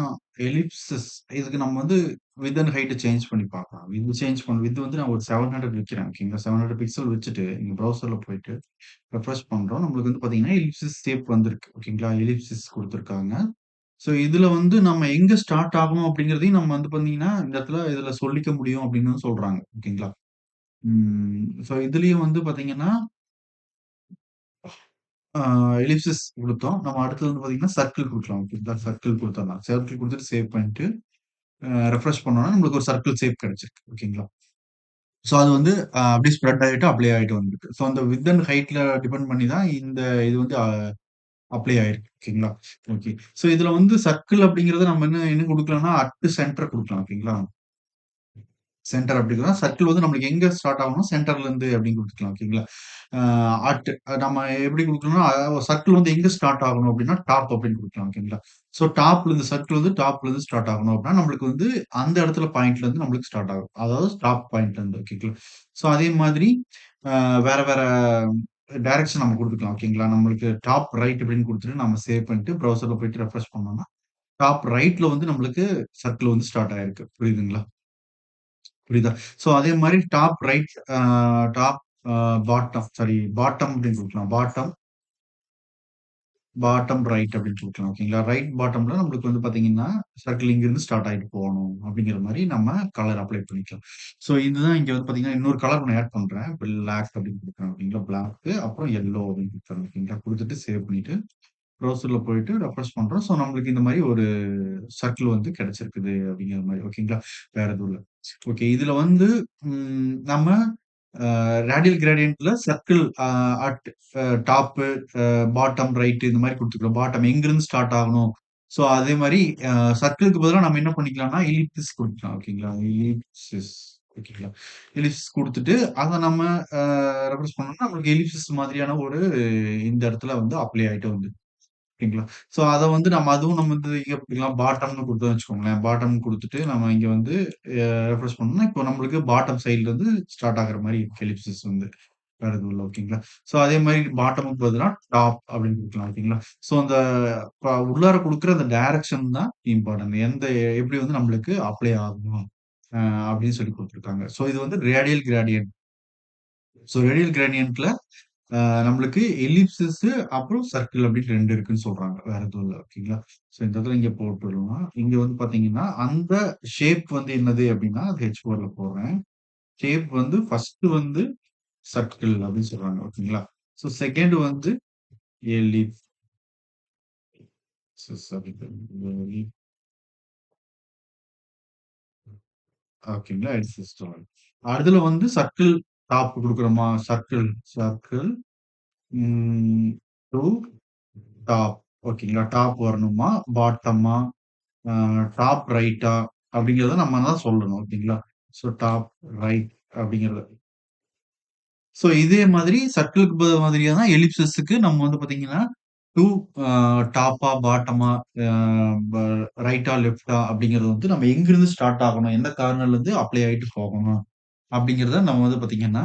எலிப்சிஸ் இதுக்கு நம்ம வந்து விட்த் அண்ட் ஹைட்ட சேஞ்ச் பண்ணி பார்க்கலாம். விட்த் வந்து நான் ஒரு 700 வைக்கிறேன். ஓகேங்களா. 700 பிக்சல் வச்சுட்டு, நீங்க ப்ரௌசர்ல போயிட்டு ரெஃப்ரெஷ் பண்றோம். நம்மளுக்கு வந்து பார்த்தீங்கன்னா, எலிப்சிஸ் ஷேப் வந்திருக்கு. ஓகேங்களா. எலிப்சிஸ் குடுத்துருக்காங்க. ஸோ இதுல வந்து நம்ம எங்க ஸ்டார்ட் ஆகணும் அப்படிங்கிறதையும் நம்ம வந்து பார்த்தீங்கன்னா, இந்த இடத்துல இதுல சொல்லிக்க முடியும் அப்படின்னு சொல்றாங்க. ஓகேங்களா. ஸோ இதுலயும் வந்து பார்த்தீங்கன்னா, ஆ எலிப்சிஸ் குடுத்தோம். நம்ம அடுத்தது வந்து பார்த்தீங்கன்னா, சர்க்கிள் குடுக்கலாம். ஓகேங்களா. சர்க்கிள் குடுத்துடலாம். சர்க்கிள் குடுத்துட்டு சேவ் பண்ணிட்டு, ரெஃப்ரெஷ் பண்ணோம்னா நம்மளுக்கு ஒரு சர்க்கிள் ஷேப் கிடைச்சிருக்கு. ஓகேங்களா. ஸோ அது வந்து அப்படியே ஸ்ப்ரெட் ஆயிட்டு, அப்ளை ஆயிட்டு வந்திருக்கு. ஸோ அந்த விட்த் அண்ட் ஹைட்ல டிபெண்ட் பண்ணி தான் இந்த இது வந்து அப்ளை ஆயிருக்கு. ஓகேங்களா. ஓகே. ஸோ இதுல வந்து சர்க்கிள் அப்படிங்கிறத நம்ம என்ன என்ன குடுக்கலாம்னா, அட் சென்டர் குடுக்கலாம். ஓகேங்களா. சென்டர் அப்படிங்கிறதுனா, சர்க்கிள் வந்து நம்மளுக்கு எங்க ஸ்டார்ட் ஆகணும், சென்டர்ல இருந்து அப்படின்னு குடுத்துக்கலாம். ஓகேங்களா. அ அட் நம்ம எப்படி குடுக்கணும்னா, சர்க்கிள் வந்து எங்க ஸ்டார்ட் ஆகணும் அப்படின்னா, டாப் அப்படின்னு குடுக்கலாம். ஓகேங்களா. ஸோ டாப்ல இருந்து சர்க்கிள் வந்து டாப்ல இருந்து ஸ்டார்ட் ஆகணும் அப்படின்னா, நம்மளுக்கு வந்து அந்த இடத்துல பாயிண்ட்ல இருந்து நம்மளுக்கு ஸ்டார்ட் ஆகும். அதாவது டாப் பாயிண்ட்ல இருந்து. ஓகேங்களா. ஸோ அதே மாதிரி வேற வேற டைரக்ஷன் நம்ம குடுத்துக்கலாம். ஓகேங்களா. நம்மளுக்கு டாப் ரைட் அப்படின்னு குடுத்துட்டு நம்ம சேவ் பண்ணிட்டு ப்ரௌசர்ல போயிட்டு ரெஃப்ரெஷ் பண்ணோம்னா, டாப் ரைட்ல வந்து நம்மளுக்கு சர்க்கிள் வந்து ஸ்டார்ட் ஆயிருக்கு. புரியுதுங்களா? புரியுதா? ஸோ அதே மாரி top right top bottom sorry bottom அப்படின்னு குடுக்கலாம். பாட்டம் ரைட் அப்படின்னு குடுக்கலாம். ஓகேங்களா? ரைட் பாட்டம்ல நம்மளுக்கு வந்து பார்த்தீங்கன்னா, சர்க்கிள் இங்கிருந்து ஸ்டார்ட் ஆயிட்டு போகணும் அப்படிங்கிற மாரி நம்ம கலர் அப்ளை பண்ணிக்கலாம். ஸோ இதுதான் இங்க வந்து பார்த்தீங்கன்னா, இன்னொரு கலர் ஒண்ணு ஆட் பண்றேன். பிளாக் அப்படின்னு குடுக்குறேன். ஓகேங்களா? பிளாக் அப்புறம் எல்லோ அப்படின்னு குடுக்குறேன். ஓகேங்களா? குடுத்துட்டு சேவ் பண்ணிட்டு ப்ரௌசர்ல போயிட்டு ரெஃப்ரெஷ் பண்றோம். ஸோ நம்மளுக்கு இந்த மாரி ஒரு சர்க்கிள் வந்து கிடைச்சிருக்குது அப்படிங்கிற மாரி. ஓகேங்களா? வேற எதுவும் இல்ல. ஓகே. இதுல வந்து நம்ம ரேடியல் கிரேடியன்ட்ல circle at top, bottom, right இந்த மாரி குடுத்துக்கலாம். பாட்டம் எங்கிருந்து ஸ்டார்ட் ஆகணும். ஸோ அதே மாரி அ சர்க்கிள்க்கு பதிலா நம்ம என்ன பண்ணிக்கலாம்னா, எலிப்சிஸ் குடுக்கலாம். ஓகேங்களா? எலிப்சிஸ் ஓகேங்களா? எலிப்சிஸ் குடுத்துட்டு அத நம்ம அ ரெஃப்ரெஷ் பண்ணோம்னா, நம்மளுக்கு எலிப்சிஸ் மாதிரியான ஒரு இந்த இடத்துல வந்து அப்ளை ஆயிட்டு வந்து ஓகேங்களா. ஸோ அத வந்து அதுவும் நம்ம வந்து எங்க குடுக்கலாம், பாட்டம்னு குடுத்தோம்னு வச்சுக்கோங்களேன். பாட்டம் குடுத்துட்டு நம்ம இங்க வந்து ரெஃப்ரெஷ் பண்ணோம்னா, இப்போ நம்மளுக்கு பாட்டம் சைட்ல இருந்து ஸ்டார்ட் ஆகுற மாரி இருக்கு எலிப்சிஸ் வந்து. வேற எதுவும் இல்ல. ஓகேங்களா. ஸோ அதே மாரி பாட்டமுக்கு பதிலா டாப் அப்படின்னு குடுக்கலாம். ஓகேங்களா. ஸோ அந்த உள்ளார குடுக்குற அந்த டைரக்ஷன் தான் இம்பார்ட்டன்ட். எப்படி வந்து நம்மளுக்கு அப்ளை ஆகணும். அ அப்படின்னு சொல்லி குடுத்துருக்காங்க. ஸோ இது வந்து ரேடியல் கிரேடியன்ட். ஸோ ரேடியல் கிரேடியன்ட்ல நம்மளுக்கு எலிப்சிஸ் அப்புறம் சர்க்கிள் அப்படின்னு 2 இருக்குன்னு சொல்றாங்க. வேற எதுவும் இல்ல. ஓகேங்களா. ஸோ இந்த இடத்துல இங்க போட்டுடலாம். இங்க வந்து பார்த்தீங்கன்னா, அந்த ஷேப் வந்து என்னது அப்படின்னா, அது H4ல போடுறேன். ஷேப் வந்து ஃபர்ஸ்ட் வந்து சர்க்கிள் அப்படின்னு சொல்றாங்க. ஓகேங்களா. ஸோ செகண்ட் வந்து எலிப்சிஸ் எலிப் ஓகேங்களா. எலிப்சிஸ் அடுத்ததுல வந்து சர்க்கிள் டாப் குடுக்குறோமா, சர்க்கிள் சர்க்கிள் ம் டூ டாப் ஓகேங்களா. டாப் வரணுமா, பாட்டமா ஆ டாப் ரைட்டா அப்படிங்கிறத நம்ம தான் சொல்லணும். ஓகேங்களா. ஸோ டாப் ரைட் அப்படிங்கிறது. ஸோ இதே மாதிரி சர்க்கிள்க்கு மாதிரியா தான் எலிப்சிஸ்க்கு நம்ம வந்து பார்த்தீங்கன்னா, 2 ஆ டாப்பா, பாட்டமா, ஆ ப ரைட்டா, லெஃப்ட்டா அப்படிங்கிறது வந்து நம்ம எங்கிருந்து ஸ்டார்ட் ஆகணும்? எந்த கார்னர்லருந்து அப்ளை ஆயிட்டு போகணும்? அப்படிங்கிறத நம்ம வந்து பார்த்தீங்கன்னா,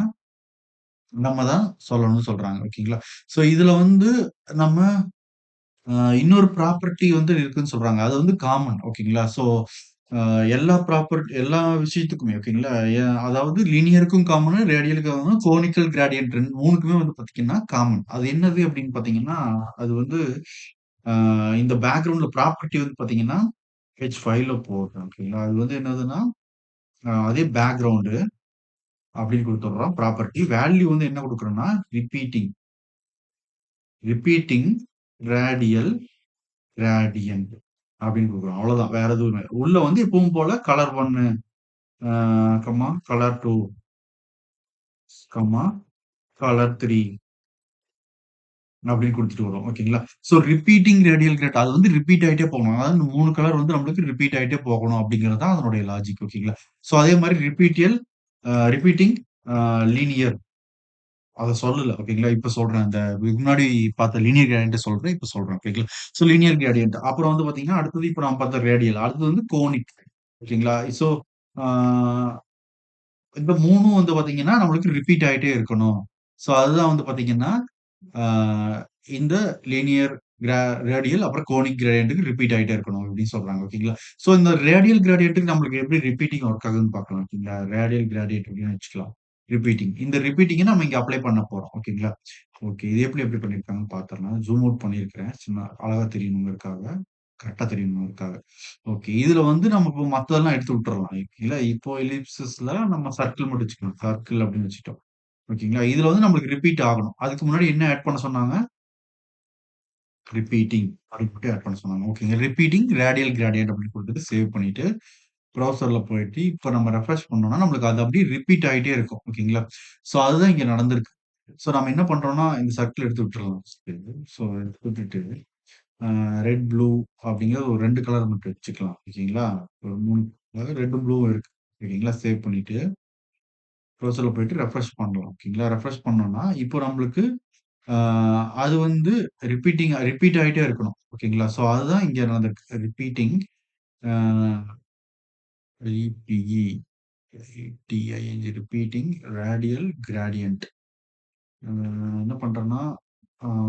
நம்ம தான் சொல்லணும்னு சொல்றாங்க. ஓகேங்களா. ஸோ இதுல வந்து நம்ம அ இன்னொரு ப்ராப்பர்ட்டி வந்து இருக்குன்னு சொல்றாங்க. அது வந்து காமன் ஓகேங்களா. ஸோ எல்லா விஷயத்துக்குமே ஓகேங்களா. அதாவது லீனியருக்கும் காமனு, ரேடியலுக்கும் காமனு, கோனிக்கல் கிரேடியன்ட் 3க்குமே வந்து பார்த்தீங்கன்னா காமன். அது என்னது அப்படின்னு பார்த்தீங்கன்னா, அது வந்து அ இந்த பேக்கிரவுண்ட்ல ப்ராப்பர்ட்டி வந்து பார்த்தீங்கன்னா, H5ல போடுறேன் ஓகேங்களா. அது வந்து என்னதுன்னா, அதே பேக்கிரவுண்டு அப்படின்னு குடுத்துடுறோம் ப்ராப்பர்ட்டி. வேல்யூ வந்து என்ன குடுக்குறோம்னா, ரிப்பீட்டிங் ரிப்பீட்டிங் ரேடியல் கிரேடியன்ட் அப்படின்னு குடுக்குறோம். அவ்வளவுதான். வேற எதுவும் இல்ல. உள்ள வந்து எப்பவும் போல கலர் 1 கலர் 2 கலர் 3 அப்படின்னு குடுத்துட்டு வரோம். ஓகேங்களா? ஸோ ரிப்பீட்டிங் ரேடியல் கிராட் அது வந்து ரிப்பீட் ஆயிட்டே போகணும். அதாவது இந்த 3 கலர் வந்து நம்மளுக்கு ரிப்பீட் ஆயிட்டே போகணும் அப்படிங்கிறது தான் அதனுடைய லாஜிக். ஓகேங்களா? ஸோ அதே மாரி ரிப்பீட்டிங் லீனியர் அத சொல்லல. ஓகேங்களா? இப்ப சொல்றேன். இதுக்கு முன்னாடி பார்த்த லீனியர் கிரேடியன்ட்ட சொல்றேன். இப்ப சொல்றேன். ஓகேங்களா? So linear gradient. அப்புறம் வந்து பார்த்தீங்கன்னா, அடுத்தது இப்ப நாம பார்த்த ரேடியல். அடுத்தது வந்து கோனிக். ஓகேங்களா? ஸோ ஆ இந்த 3ம் வந்து பார்த்தீங்கன்னா, நம்மளுக்கு ரிப்பீட் ஆயிட்டே இருக்கணும். ஸோ அதுதான் வந்து பார்த்தீங்கன்னா, ஆ இந்த லீனியர் கிரா ரேடியல் அப்புறம் கோனிக் கிரேடியன்ட்க்கு ரிப்பீட் ஆயிட்டே இருக்கணும் அப்படின்னு சொல்றாங்க. ஓகேங்களா? ஸோ இந்த ரேடியல் கிரேடியன்ட்க்கு நம்மளுக்கு எப்படி ரிப்பீட்டிங் ஒர்க் ஆகுதுன்னு பார்க்கலாம். ஓகேங்களா? ரேடியல் கிரேடியன்ட் அப்படின்னு வச்சுக்கலாம். ரிப்பீட்டிங். இந்த ரிப்பீட்டிங்க நம்ம இங்க அப்ளை பண்ண போறோம். ஓகேங்களா? ஓகே. இது எப்படி எப்படி பண்ணியிருக்காங்கன்னு பார்த்துரலாம். ஜூம் அவுட் பண்ணியிருக்கிறேன். சும்மா அழகா தெரியணுங்கிறதுக்காக. கரெக்ட்டா தெரியணுங்கிறதுக்காக. ஓகே. இதுல வந்து நம்ம இப்போ மத்ததெல்லாம் எடுத்து விட்டுறலாம். இல்ல இப்போ எலிப்சிஸ்ல நம்ம சர்க்கிள் மட்டும் வச்சுக்கலாம். சர்க்கிள் அப்படின்னு வச்சுட்டோம். ஓகேங்களா? இதுல வந்து நம்மளுக்கு ரிப்பீட் ஆகணும். அதுக்கு முன்னாடி என்ன ஆட் பண்ண சொன்னாங்க? ரிப்பீட்டிங் அப்படின்னு மட்டும் ஆட் பண்ண சொன்னாங்க. ஓகேங்க. ரிப்பீட்டிங் ரேடியல் கிரேடியன்ட் அப்படின்னு குடுத்துட்டு சேவ் பண்ணிட்டு, ப்ரௌசர்ல போயிட்டு இப்ப நம்ம ரெஃப்ரெஷ் பண்ணோம்னா, நம்மளுக்கு அது அப்படியே ரிப்பீட் ஆயிட்டே இருக்கும். ஓகேங்களா? ஸோ அதுதான் இங்க நடந்திருக்கு. ஸோ நம்ம என்ன பண்றோம்னா, இந்த சர்க்கிள் எடுத்து விட்டுறலாம் ஃபர்ஸ்ட்டு. ஸோ எடுத்து விட்டுட்டு, அ ரெட், ப்ளூ அப்படிங்கிற ஒரு 2 கலர் மட்டும் வச்சுக்கலாம். ஓகேங்களா? ஒரு 3 அதாவது ரெட்டும், ப்ளூவும் இருக்கு. ஓகேங்களா? சேவ் பண்ணிட்டு, ப்ரௌசர்ல போயிட்டு ரெஃப்ரெஷ் பண்ணலாம். ஓகேங்களா? ரெஃப்ரெஷ் பண்ணோம்னா, இப்போ நம்மளுக்கு ஆ அது வந்து ரிப்பீட் ஆயிட்டே இருக்கணும். ஓகேங்களா? ஸோ அதுதான் இங்க நடந்திருக்கு. ரிப்பீட்டிங் ஆ ரிபிஇ டிஐஎன்ஜி ரிப்பீட்டிங் ரேடியல் கிரேடியன்ட். என்ன பண்றேன்னா,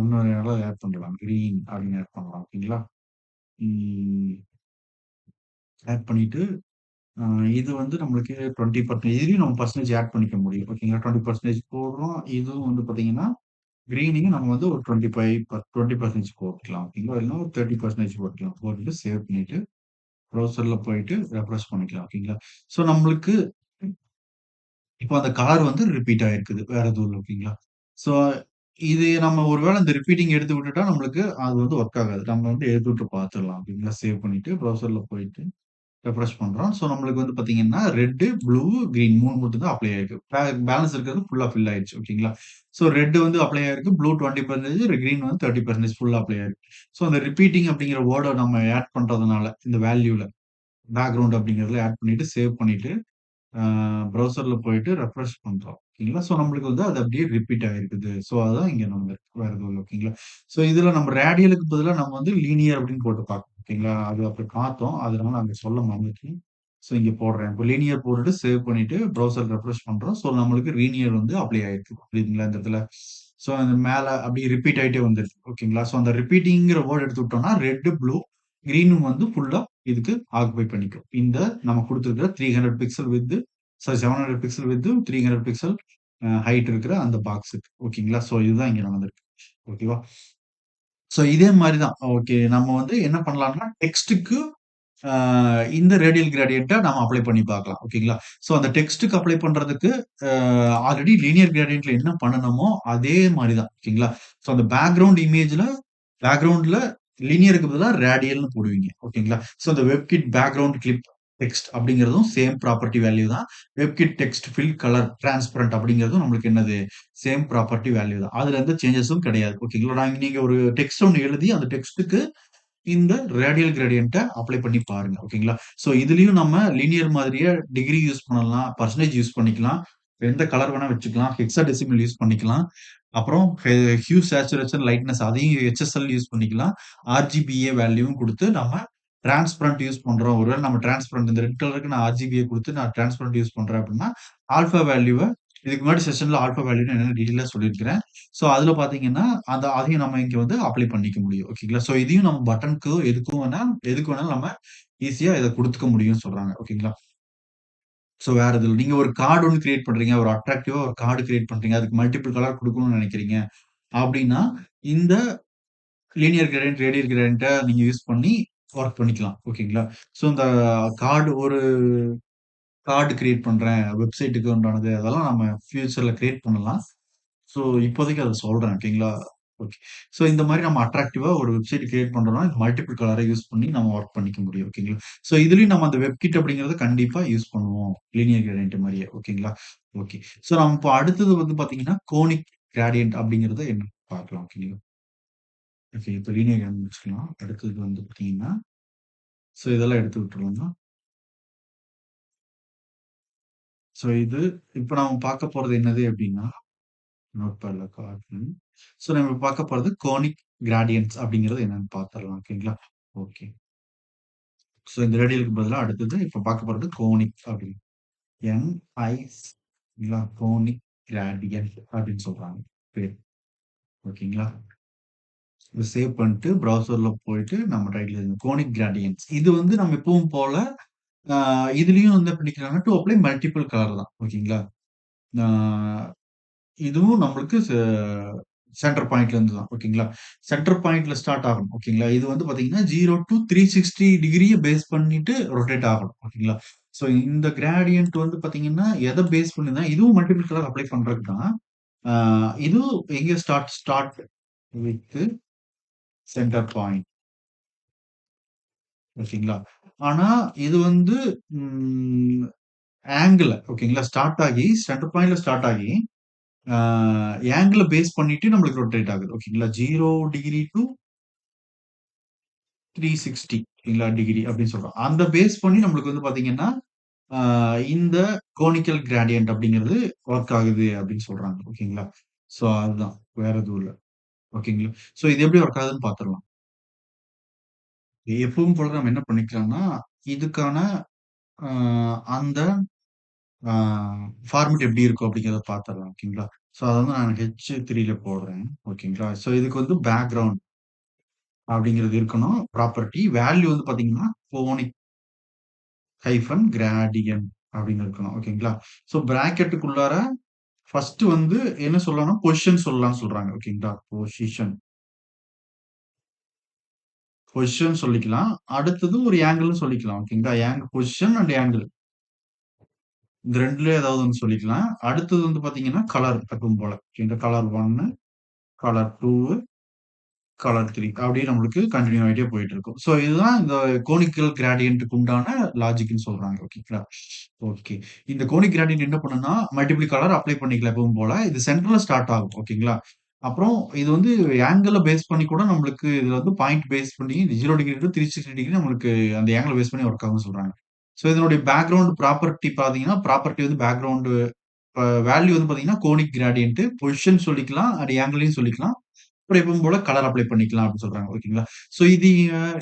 இன்னொரு இடம் ஆட் பண்ணலாம். கிரீன் அப்படின்னு ஆட் பண்ணலாம். ஓகேங்களா? ம் ஆட் பண்ணிட்டு, அ இது வந்து நம்மளுக்கு 20% இதுலயும் நம்ம பெர்சன்டேஜ் ஆட் பண்ணிக்க முடியும். ஓகேங்களா? 20% போடுறோம். இதுவும் வந்து பார்த்தீங்கன்னா, கிரீனிங் நம்ம வந்து ஒரு 20% போட்டுக்கலாம். ஓகேங்களா? இல்லன்னா ஒரு 30% போட்டுக்கலாம். போட்டுட்டு சேவ் பண்ணிட்டு ப்ரௌசர்ல போயிட்டு ரெஃப்ரெஷ் பண்ணிக்கலாம். ஓகேங்களா? ஸோ நம்மளுக்கு இப்போ அந்த கலர் வந்து ரிப்பீட் ஆயிருக்குது. வேற எதுவும் இல்ல. ஓகேங்களா? ஸோ இது நம்ம ஒரு வேள இந்த ரிப்பீட்டிங் எடுத்து விட்டுட்டா நம்மளுக்கு அது வந்து ஒர்க் ஆகாது. நம்ம வந்து எடுத்து விட்டு பார்த்துடலாம். ஓகேங்களா? சேவ் பண்ணிட்டு ப்ரௌசர்ல போயிட்டு ரெஃப்ரெஷ் பண்றோம். ஸோ நம்மளுக்கு வந்து பார்த்தீங்கன்னா, ரெட், ப்ளூ, கிரீன் 3 மட்டும் தான் அப்ளை ஆயிருக்கு. பேலன்ஸ் இருக்கிறது ஃபுல்லா ஃபில் ஆயிடுச்சு. ஓகேங்களா? ஸோ ரெட் வந்து அப்ளை ஆயிருக்கு. ப்ளூ 20% கிரீன் வந்து 30% ஃபுல்லா அப்ளை ஆயிருக்கு. ஸோ அந்த ரிப்பீட்டிங் அப்படிங்கிற வேர்ட நம்ம ஆட் பண்றதுனால இந்த வேல்யூல பேக்கிரவுண்ட் அப்படிங்கிறதுல ஆட் பண்ணிட்டு, சேவ் பண்ணிட்டு, ஆ ப்ரௌசர்ல போயிட்டு ரெஃப்ரெஷ் பண்றோம். ஓகேங்களா? ஸோ நம்மளுக்கு வந்து அது அப்படியே ரிப்பீட் ஆயிருக்குது. ஸோ அதுதான் இங்க நடந்திருக்கு. வேற எதுவும் இல்ல. ஓகேங்களா? ஸோ இதுல நம்ம ரேடியலுக்கு பதிலா நம்ம வந்து லீனியர் அப்படின்னு போட்டு பார்க்கணும். ஓகேங்களா? அது அப்படி பார்த்தோம். அதனால அங்க சொல்ல மறந்துட்டேன். ஸோ இங்க போடுறேன். இப்போ லீனியர் போட்டுட்டு சேவ் பண்ணிட்டு ப்ரௌசர் ரெஃப்ரெஷ் பண்றோம். ஸோ நம்மளுக்கு லீனியர் வந்து அப்ளை ஆயிருக்கு. புரியுதுங்களா இந்த இடத்துல? ஸோ அந்த மேல அப்படியே ரிப்பீட் ஆயிட்டே வந்துருச்சு. ஓகேங்களா? ஸோ அந்த ரிப்பீட்டிங்கிற வேர்ட் எடுத்து விட்டோம்னா, ரெட், ப்ளூ, கிரீனும் வந்து ஃபுல்லா இதுக்கு ஆக்குபை பண்ணிக்கும். இந்த நம்ம குடுத்திருக்கிற 300 pixel width sorry 700 pixel width 300 pixel height இருக்கிற அந்த பாக்ஸுக்கு. ஓகேங்களா? ஸோ இதுதான் இங்க நடந்திருக்கு. ஓகேவா? ஸோ இதே மாரி தான். ஓகே. நம்ம வந்து என்ன பண்ணலாம்னா, டெக்ஸ்ட்டுக்கு ஆ இந்த ரேடியல் கிரேடியன்ட்ட நாம அப்ளை பண்ணி பார்க்கலாம். ஓகேங்களா? ஸோ அந்த டெக்ஸ்ட்க்கு அப்ளை பண்றதுக்கு ஆல்ரெடி லீனியர் கிரேடியன்ட்ல என்ன பண்ணணுமோ அதே மாரி தான். ஓகேங்களா? ஸோ அந்த பேக்கிரவுண்ட்ல லீனியருக்கு பதிலா ரேடியல்னு போடுவீங்க. ஓகேங்களா? ஸோ அந்த வெப்கிட் பேக்கிரவுண்ட் கிளிப் டெக்ஸ்ட் அப்படிங்கிறதும் சேம் ப்ராப்பர்ட்டி வேல்யூ தான். WebKit text fill colour transparent அப்படிங்கிறதும் நம்மளுக்கு என்னது? சேம் ப்ராப்பர்ட்டி வேல்யூ தான். அதுல எந்த சேஞ்சஸும் கிடையாது. ஓகேங்களா? நீங்க ஒரு டெக்ஸ்ட் ஒண்ணு எழுதி அந்த டெக்ஸ்ட்க்கு இந்த ரேடியல் கிரேடியன்ட்ட அப்ளை பண்ணி பாருங்க. ஓகேங்களா? ஸோ இதுலயும் நம்ம லீனியர் மாதிரியே டிகிரி யூஸ் பண்ணலாம். பெர்சன்டேஜ் யூஸ் பண்ணிக்கலாம். எந்த கலர் வேணா வச்சுக்கலாம். ஹெக்ஸாடெசிமல் யூஸ் பண்ணிக்கலாம். அப்புறம் ஹியூ, சேச்சுரேஷன், லைட்னஸ் அதையும் HSL யூஸ் பண்ணிக்கலாம். RGBA வேல்யூவும் குடுத்து நம்ம டிரான்ஸ்பரன்ட் யூஸ் பண்றோம். ஒருவேள நம்ம டிரான்ஸ்பரன்ட் இந்த ரெட் கலருக்கு நான் RGBA குடுத்து நான் டிரான்ஸ்பரன்ட் யூஸ் பண்றேன் அப்டின்னா, ஆல்பா வேல்யூவ இதுக்கு முன்னாடி செஷன்ல ஆல்பா வேல்யூன்னு என்னன்னு டீடெயிலா சொல்லியிருக்கிறேன். ஸோ அதுல பார்த்தீங்கன்னா, அதையும் நம்ம இங்க வந்து அப்ளை பண்ணிக்க முடியும். ஓகேங்களா? ஸோ இதையும் நம்ம பட்டனுக்கு எதுக்கு வேணாலும் நம்ம ஈஸியா இத குடுத்துக்க முடியும்னு சொல்றாங்க. ஓகேங்களா? ஸோ வேற எதுவும் இல்ல. நீங்க ஒரு கார்ட் ஒண்ணு கிரியேட் பண்றீங்க. ஒரு அட்ராக்டிவா ஒரு கார்ட் கிரியேட் பண்றீங்க. அதுக்கு மல்டிபிள் கலர் குடுக்கணும்னு நெனைக்கிறீங்க. அப்டின்னா, இந்த லீனியர் கிரேடியன்ட், ரேடியல் கிரேடியன்ட்ட நீங்க யூஸ் பண்ணி ஒர்க் பண்ணிக்கலாம். ஓகேங்களா? ஸோ இந்த கார்டு ஒரு கார்ட் கிரியேட் பண்றேன். வெப்சைட்டுக்கு உண்டானது. அதெல்லாம் நம்ம ஃபியூச்சர்ல கிரியேட் பண்ணலாம். ஸோ இப்போதைக்கு அத சொல்றேன். ஓகேங்களா? ஓகே. ஸோ இந்த மாரி நம்ம அட்ராக்டிவா ஒரு வெப்சைட் கிரியேட் பண்றோம்னா, மல்டிபிள் கலர யூஸ் பண்ணி நம்ம ஒர்க் பண்ணிக்க முடியும். ஓகேங்களா? ஸோ இதுலயும் நம்ம அந்த வெப்கிட் அப்படிங்கிறத கண்டிப்பா யூஸ் பண்ணுவோம். லீனியர் கிரேடியன்ட் மாரியே. ஓகேங்களா? ஓகே. ஸோ நம்ம இப்போ அடுத்தது வந்து பார்த்தீங்கன்னா, கோனிக் கிரேடியன்ட் அப்படிங்கிறது என்னன்னு பார்க்கலாம். ஓகேங்களா? ஓகே. இப்போ லீனியர் கிரேடியன்ட் முடிச்சுக்கலாம். அடுத்தது வந்து பார்த்தீங்கன்னா, ஸோ இதெல்லாம் எடுத்து விட்டுருவோம்னா, ஸோ இது இப்ப நாம பார்க்க போறது என்னது அப்படின்னா, நோட்பேட்ல காட்டுறேன். ஸோ நம்ம பார்க்க போறது கோனிக் கிரேடியன்ட்ஸ் அப்படிங்கிறது என்னன்னு பார்த்துரலாம். ஓகேங்களா? ஓகே. ஸோ இந்த ரேடியலுக்கு பதிலா அடுத்தது இப்ப பார்க்க போறது கோனிக் அப்படின்னு. என்ஐ ங்களா? கோனிக் கிரேடியன்ட் அப்படின்னு சொல்றாங்க பேர். ஓகேங்களா? இத சேவ் பண்ணிட்டு ப்ரௌசர்ல போயிட்டு நம்ம டைட்டில் எழுதணும். Conic gradients. இது வந்து நம்ம எப்பவும் போல அ இதுலயும் வந்து பண்ணிக்கிறாங்கன்னா, டூ அப்ளை மல்டிபிள் கலர் தான். ஓகேங்களா? ஆ இதுவும் நம்மளுக்கு சென்டர் பாயிண்ட்ல இருந்து தான். ஓகேங்களா? சென்டர் பாயிண்ட்ல ஸ்டார்ட் ஆகணும். ஓகேங்களா? இது வந்து பார்த்தீங்கன்னா, 0 டூ 360 டிகிரிய பேஸ் பண்ணிட்டு ரொட்டேட் ஆகணும். ஓகேங்களா? ஸோ இந்த கிரேடியன்ட் வந்து பார்த்தீங்கன்னா, எத பேஸ் பண்ணி தான் இதுவும் மல்டிபிள் கலர் அப்ளை பண்றதுக்கு தான். ஆ இதுவும் எங்க start start with centre point. ஓகேங்களா? ஆனா இது வந்து ம் ஓகேங்களா? ஸ்டார்ட் ஆகி சென்டர் பாயிண்ட்ல ஸ்டார்ட் ஆகி ஆ ஆங்கிள பேஸ் பண்ணிட்டு நம்மளுக்கு ரொட்டேட் ஆகுது. ஓகேங்களா? 0 டிகிரி டூ 360 ஓகேங்களா? டிகிரி அப்படின்னு சொல்றோம். அந்த பேஸ் பண்ணி நம்மளுக்கு வந்து பார்த்தீங்கன்னா, ஆ இந்த கோனிக்கல் கிரேடியன்ட் அப்படிங்கிறது வொர்க் ஆகுது அப்படின்னு சொல்றாங்க. ஓகேங்களா? ஸோ அதுதான். வேற எதுவும் இல்ல. ஓகேங்களா? ஸோ இது எப்படி வொர்க் ஆகுதுன்னு பார்த்துரலாம். எப்பவும் போல நம்ம என்ன பண்ணிக்கலாம்னா, இதுக்கான ஆ அந்த ஆ ஃபார்மேட் எப்படி இருக்கும் அப்படிங்கிறத பார்த்துரலாம். ஓகேங்களா? ஸோ அத வந்து நான் H3ல போடுறேன். ஓகேங்களா? ஸோ இதுக்கு வந்து பேக்கிரவுண்ட் அப்படிங்கிறது இருக்கணும். ப்ராப்பர்ட்டி வேல்யூ வந்து பார்த்தீங்கன்னா, கோனிக் ஹைஃபன் கிரேடியன்ட் அப்படின்னு இருக்கணும். ஓகேங்களா? ஸோ பிராக்கெட்டுக்குள்ளார ஃபர்ஸ்ட் வந்து என்ன சொல்லலாம்னா, பொசிஷன் சொல்லலாம்னு சொல்றாங்க. ஓகேங்களா? பொசிஷன் சொல்லிக்கலாம். அடுத்தது ஒரு ஆங்கிள்னு சொல்லிக்கலாம். ஓகேங்களா? Position and angle. இந்த 2ல ஏதாவது ஒண்ணு சொல்லிக்கலாம். அடுத்தது வந்து பார்த்தீங்கன்னா, கலர் எப்பவும் போல. இந்த கலர் 1, கலர் 2, கலர் 3 அப்படியே நம்மளுக்கு கன்டின்யூ ஆயிட்டே போயிட்டு இருக்கும். ஸோ இதுதான் இந்த கோனிக்கல் கிரேடியன்ட்க்கு உண்டான லாஜிக்ன்னு சொல்றாங்க. ஓகேங்களா? ஓகே. இந்த கோனிக் கிரேடியன்ட் என்ன பண்ணும்னா, மல்டிபிள் கலர் அப்ளை பண்ணிக்கலாம் எப்பவும் போல. இது சென்டர்ல ஸ்டார்ட் ஆகும். ஓகேங்களா? அப்புறம் இது வந்து ஆங்கிள பேஸ் பண்ணி கூட நம்மளுக்கு இதுல வந்து பாயிண்ட் பேஸ் பண்ணி 0 டிகிரி டூ 360 டிகிரி நம்மளுக்கு அந்த ஆங்கிள பேஸ் பண்ணி ஒர்க் ஆகும்னு சொல்றாங்க. ஸோ இதனுடைய பேக்கிரவுண்ட் ப்ராப்பர்ட்டி பார்த்தீங்கன்னா, ப்ராப்பர்ட்டி வந்து பேக்கிரவுண்ட் வேல்யூ வந்து பார்த்தீங்கன்னா, கோனிக் கிரேடியன்ட் பொசிஷன் சொல்லிக்கலாம். அது ஆங்கிளையும் சொல்லிக்கலாம். அப்புறம் எப்பவும் போல கலர் அப்ளை பண்ணிக்கலாம் அப்படின்னு சொல்றாங்க. ஓகேங்களா? ஸோ இது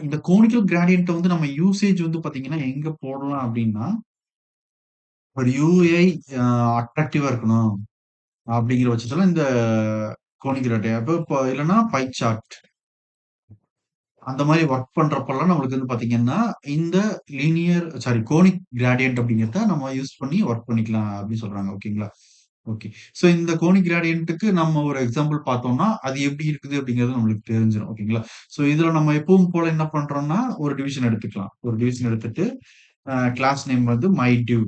இந்த கோனிக்கல் கிரேடியன்ட்ட வந்து நம்ம யூசேஜ் வந்து பார்த்தீங்கன்னா, எங்க போடலாம் அப்படின்னா, ஒரு யூஐ அ அட்ராக்டிவா இருக்கணும் அப்படிங்கிற பட்சத்துல இந்த கோனிக் கிரேடியன்ட் இப்போ இல்லன்னா பை சார்ட் அந்த மாரி ஒர்க் பண்றப்பலாம் நம்மளுக்கு வந்து பார்த்தீங்கன்னா, இந்த கோனிக் கிரேடியன்ட் அப்படிங்கிறத நம்ம யூஸ் பண்ணி ஒர்க் பண்ணிக்கலாம் அப்படின்னு சொல்றாங்க. ஓகேங்களா? ஓகே. ஸோ இந்த கோனிக் கிரேடியன்ட்க்கு நம்ம ஒரு எக்ஸாம்பிள் பார்த்தோம்னா, அது எப்படி இருக்குது அப்படிங்கிறது நம்மளுக்கு தெரிஞ்சிரும். ஓகேங்களா? ஸோ இதுல நம்ம எப்பவும் போல என்ன பண்றோம்னா, ஒரு டிவிஷன் எடுத்துக்கலாம். ஒரு டிவிஷன் எடுத்துட்டு, கிளாஸ் நேம் வந்து மை டிவ்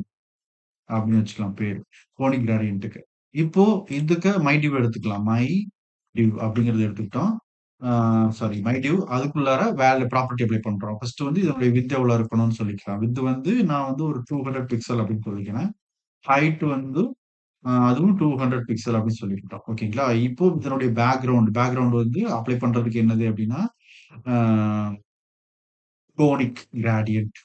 அப்படின்னு வச்சுக்கலாம் பேரு. கோனிக் கிரேடியன்ட்க்கு. இப்போ இதுக்கு மை டிவ் எடுத்துக்கலாம். மை டிவ் அப்படிங்கிறத எடுத்துக்கிட்டோம். ஆ மை டிவ் அதுக்குள்ளார ப்ராப்பர்ட்டி அப்ளை பண்றோம். ஃபர்ஸ்ட் வந்து இதனுடைய விட்த் எவ்வளோ இருக்கணும்னு சொல்லிக்கலாம். விட்த் வந்து நான் வந்து ஒரு 200 பிக்சல் அப்படின்னு சொல்லிக்கிறேன். ஹைட் வந்து அதுவும் 200 பிக்சல் அப்படின்னு சொல்லிக்கிட்டோம். ஓகேங்களா? இப்போ இதனுடைய பேக்கிரவுண்ட் வந்து அப்ளை பண்றதுக்கு என்னது அப்படின்னா, ஆ கோனிக் கிரேடியன்ட்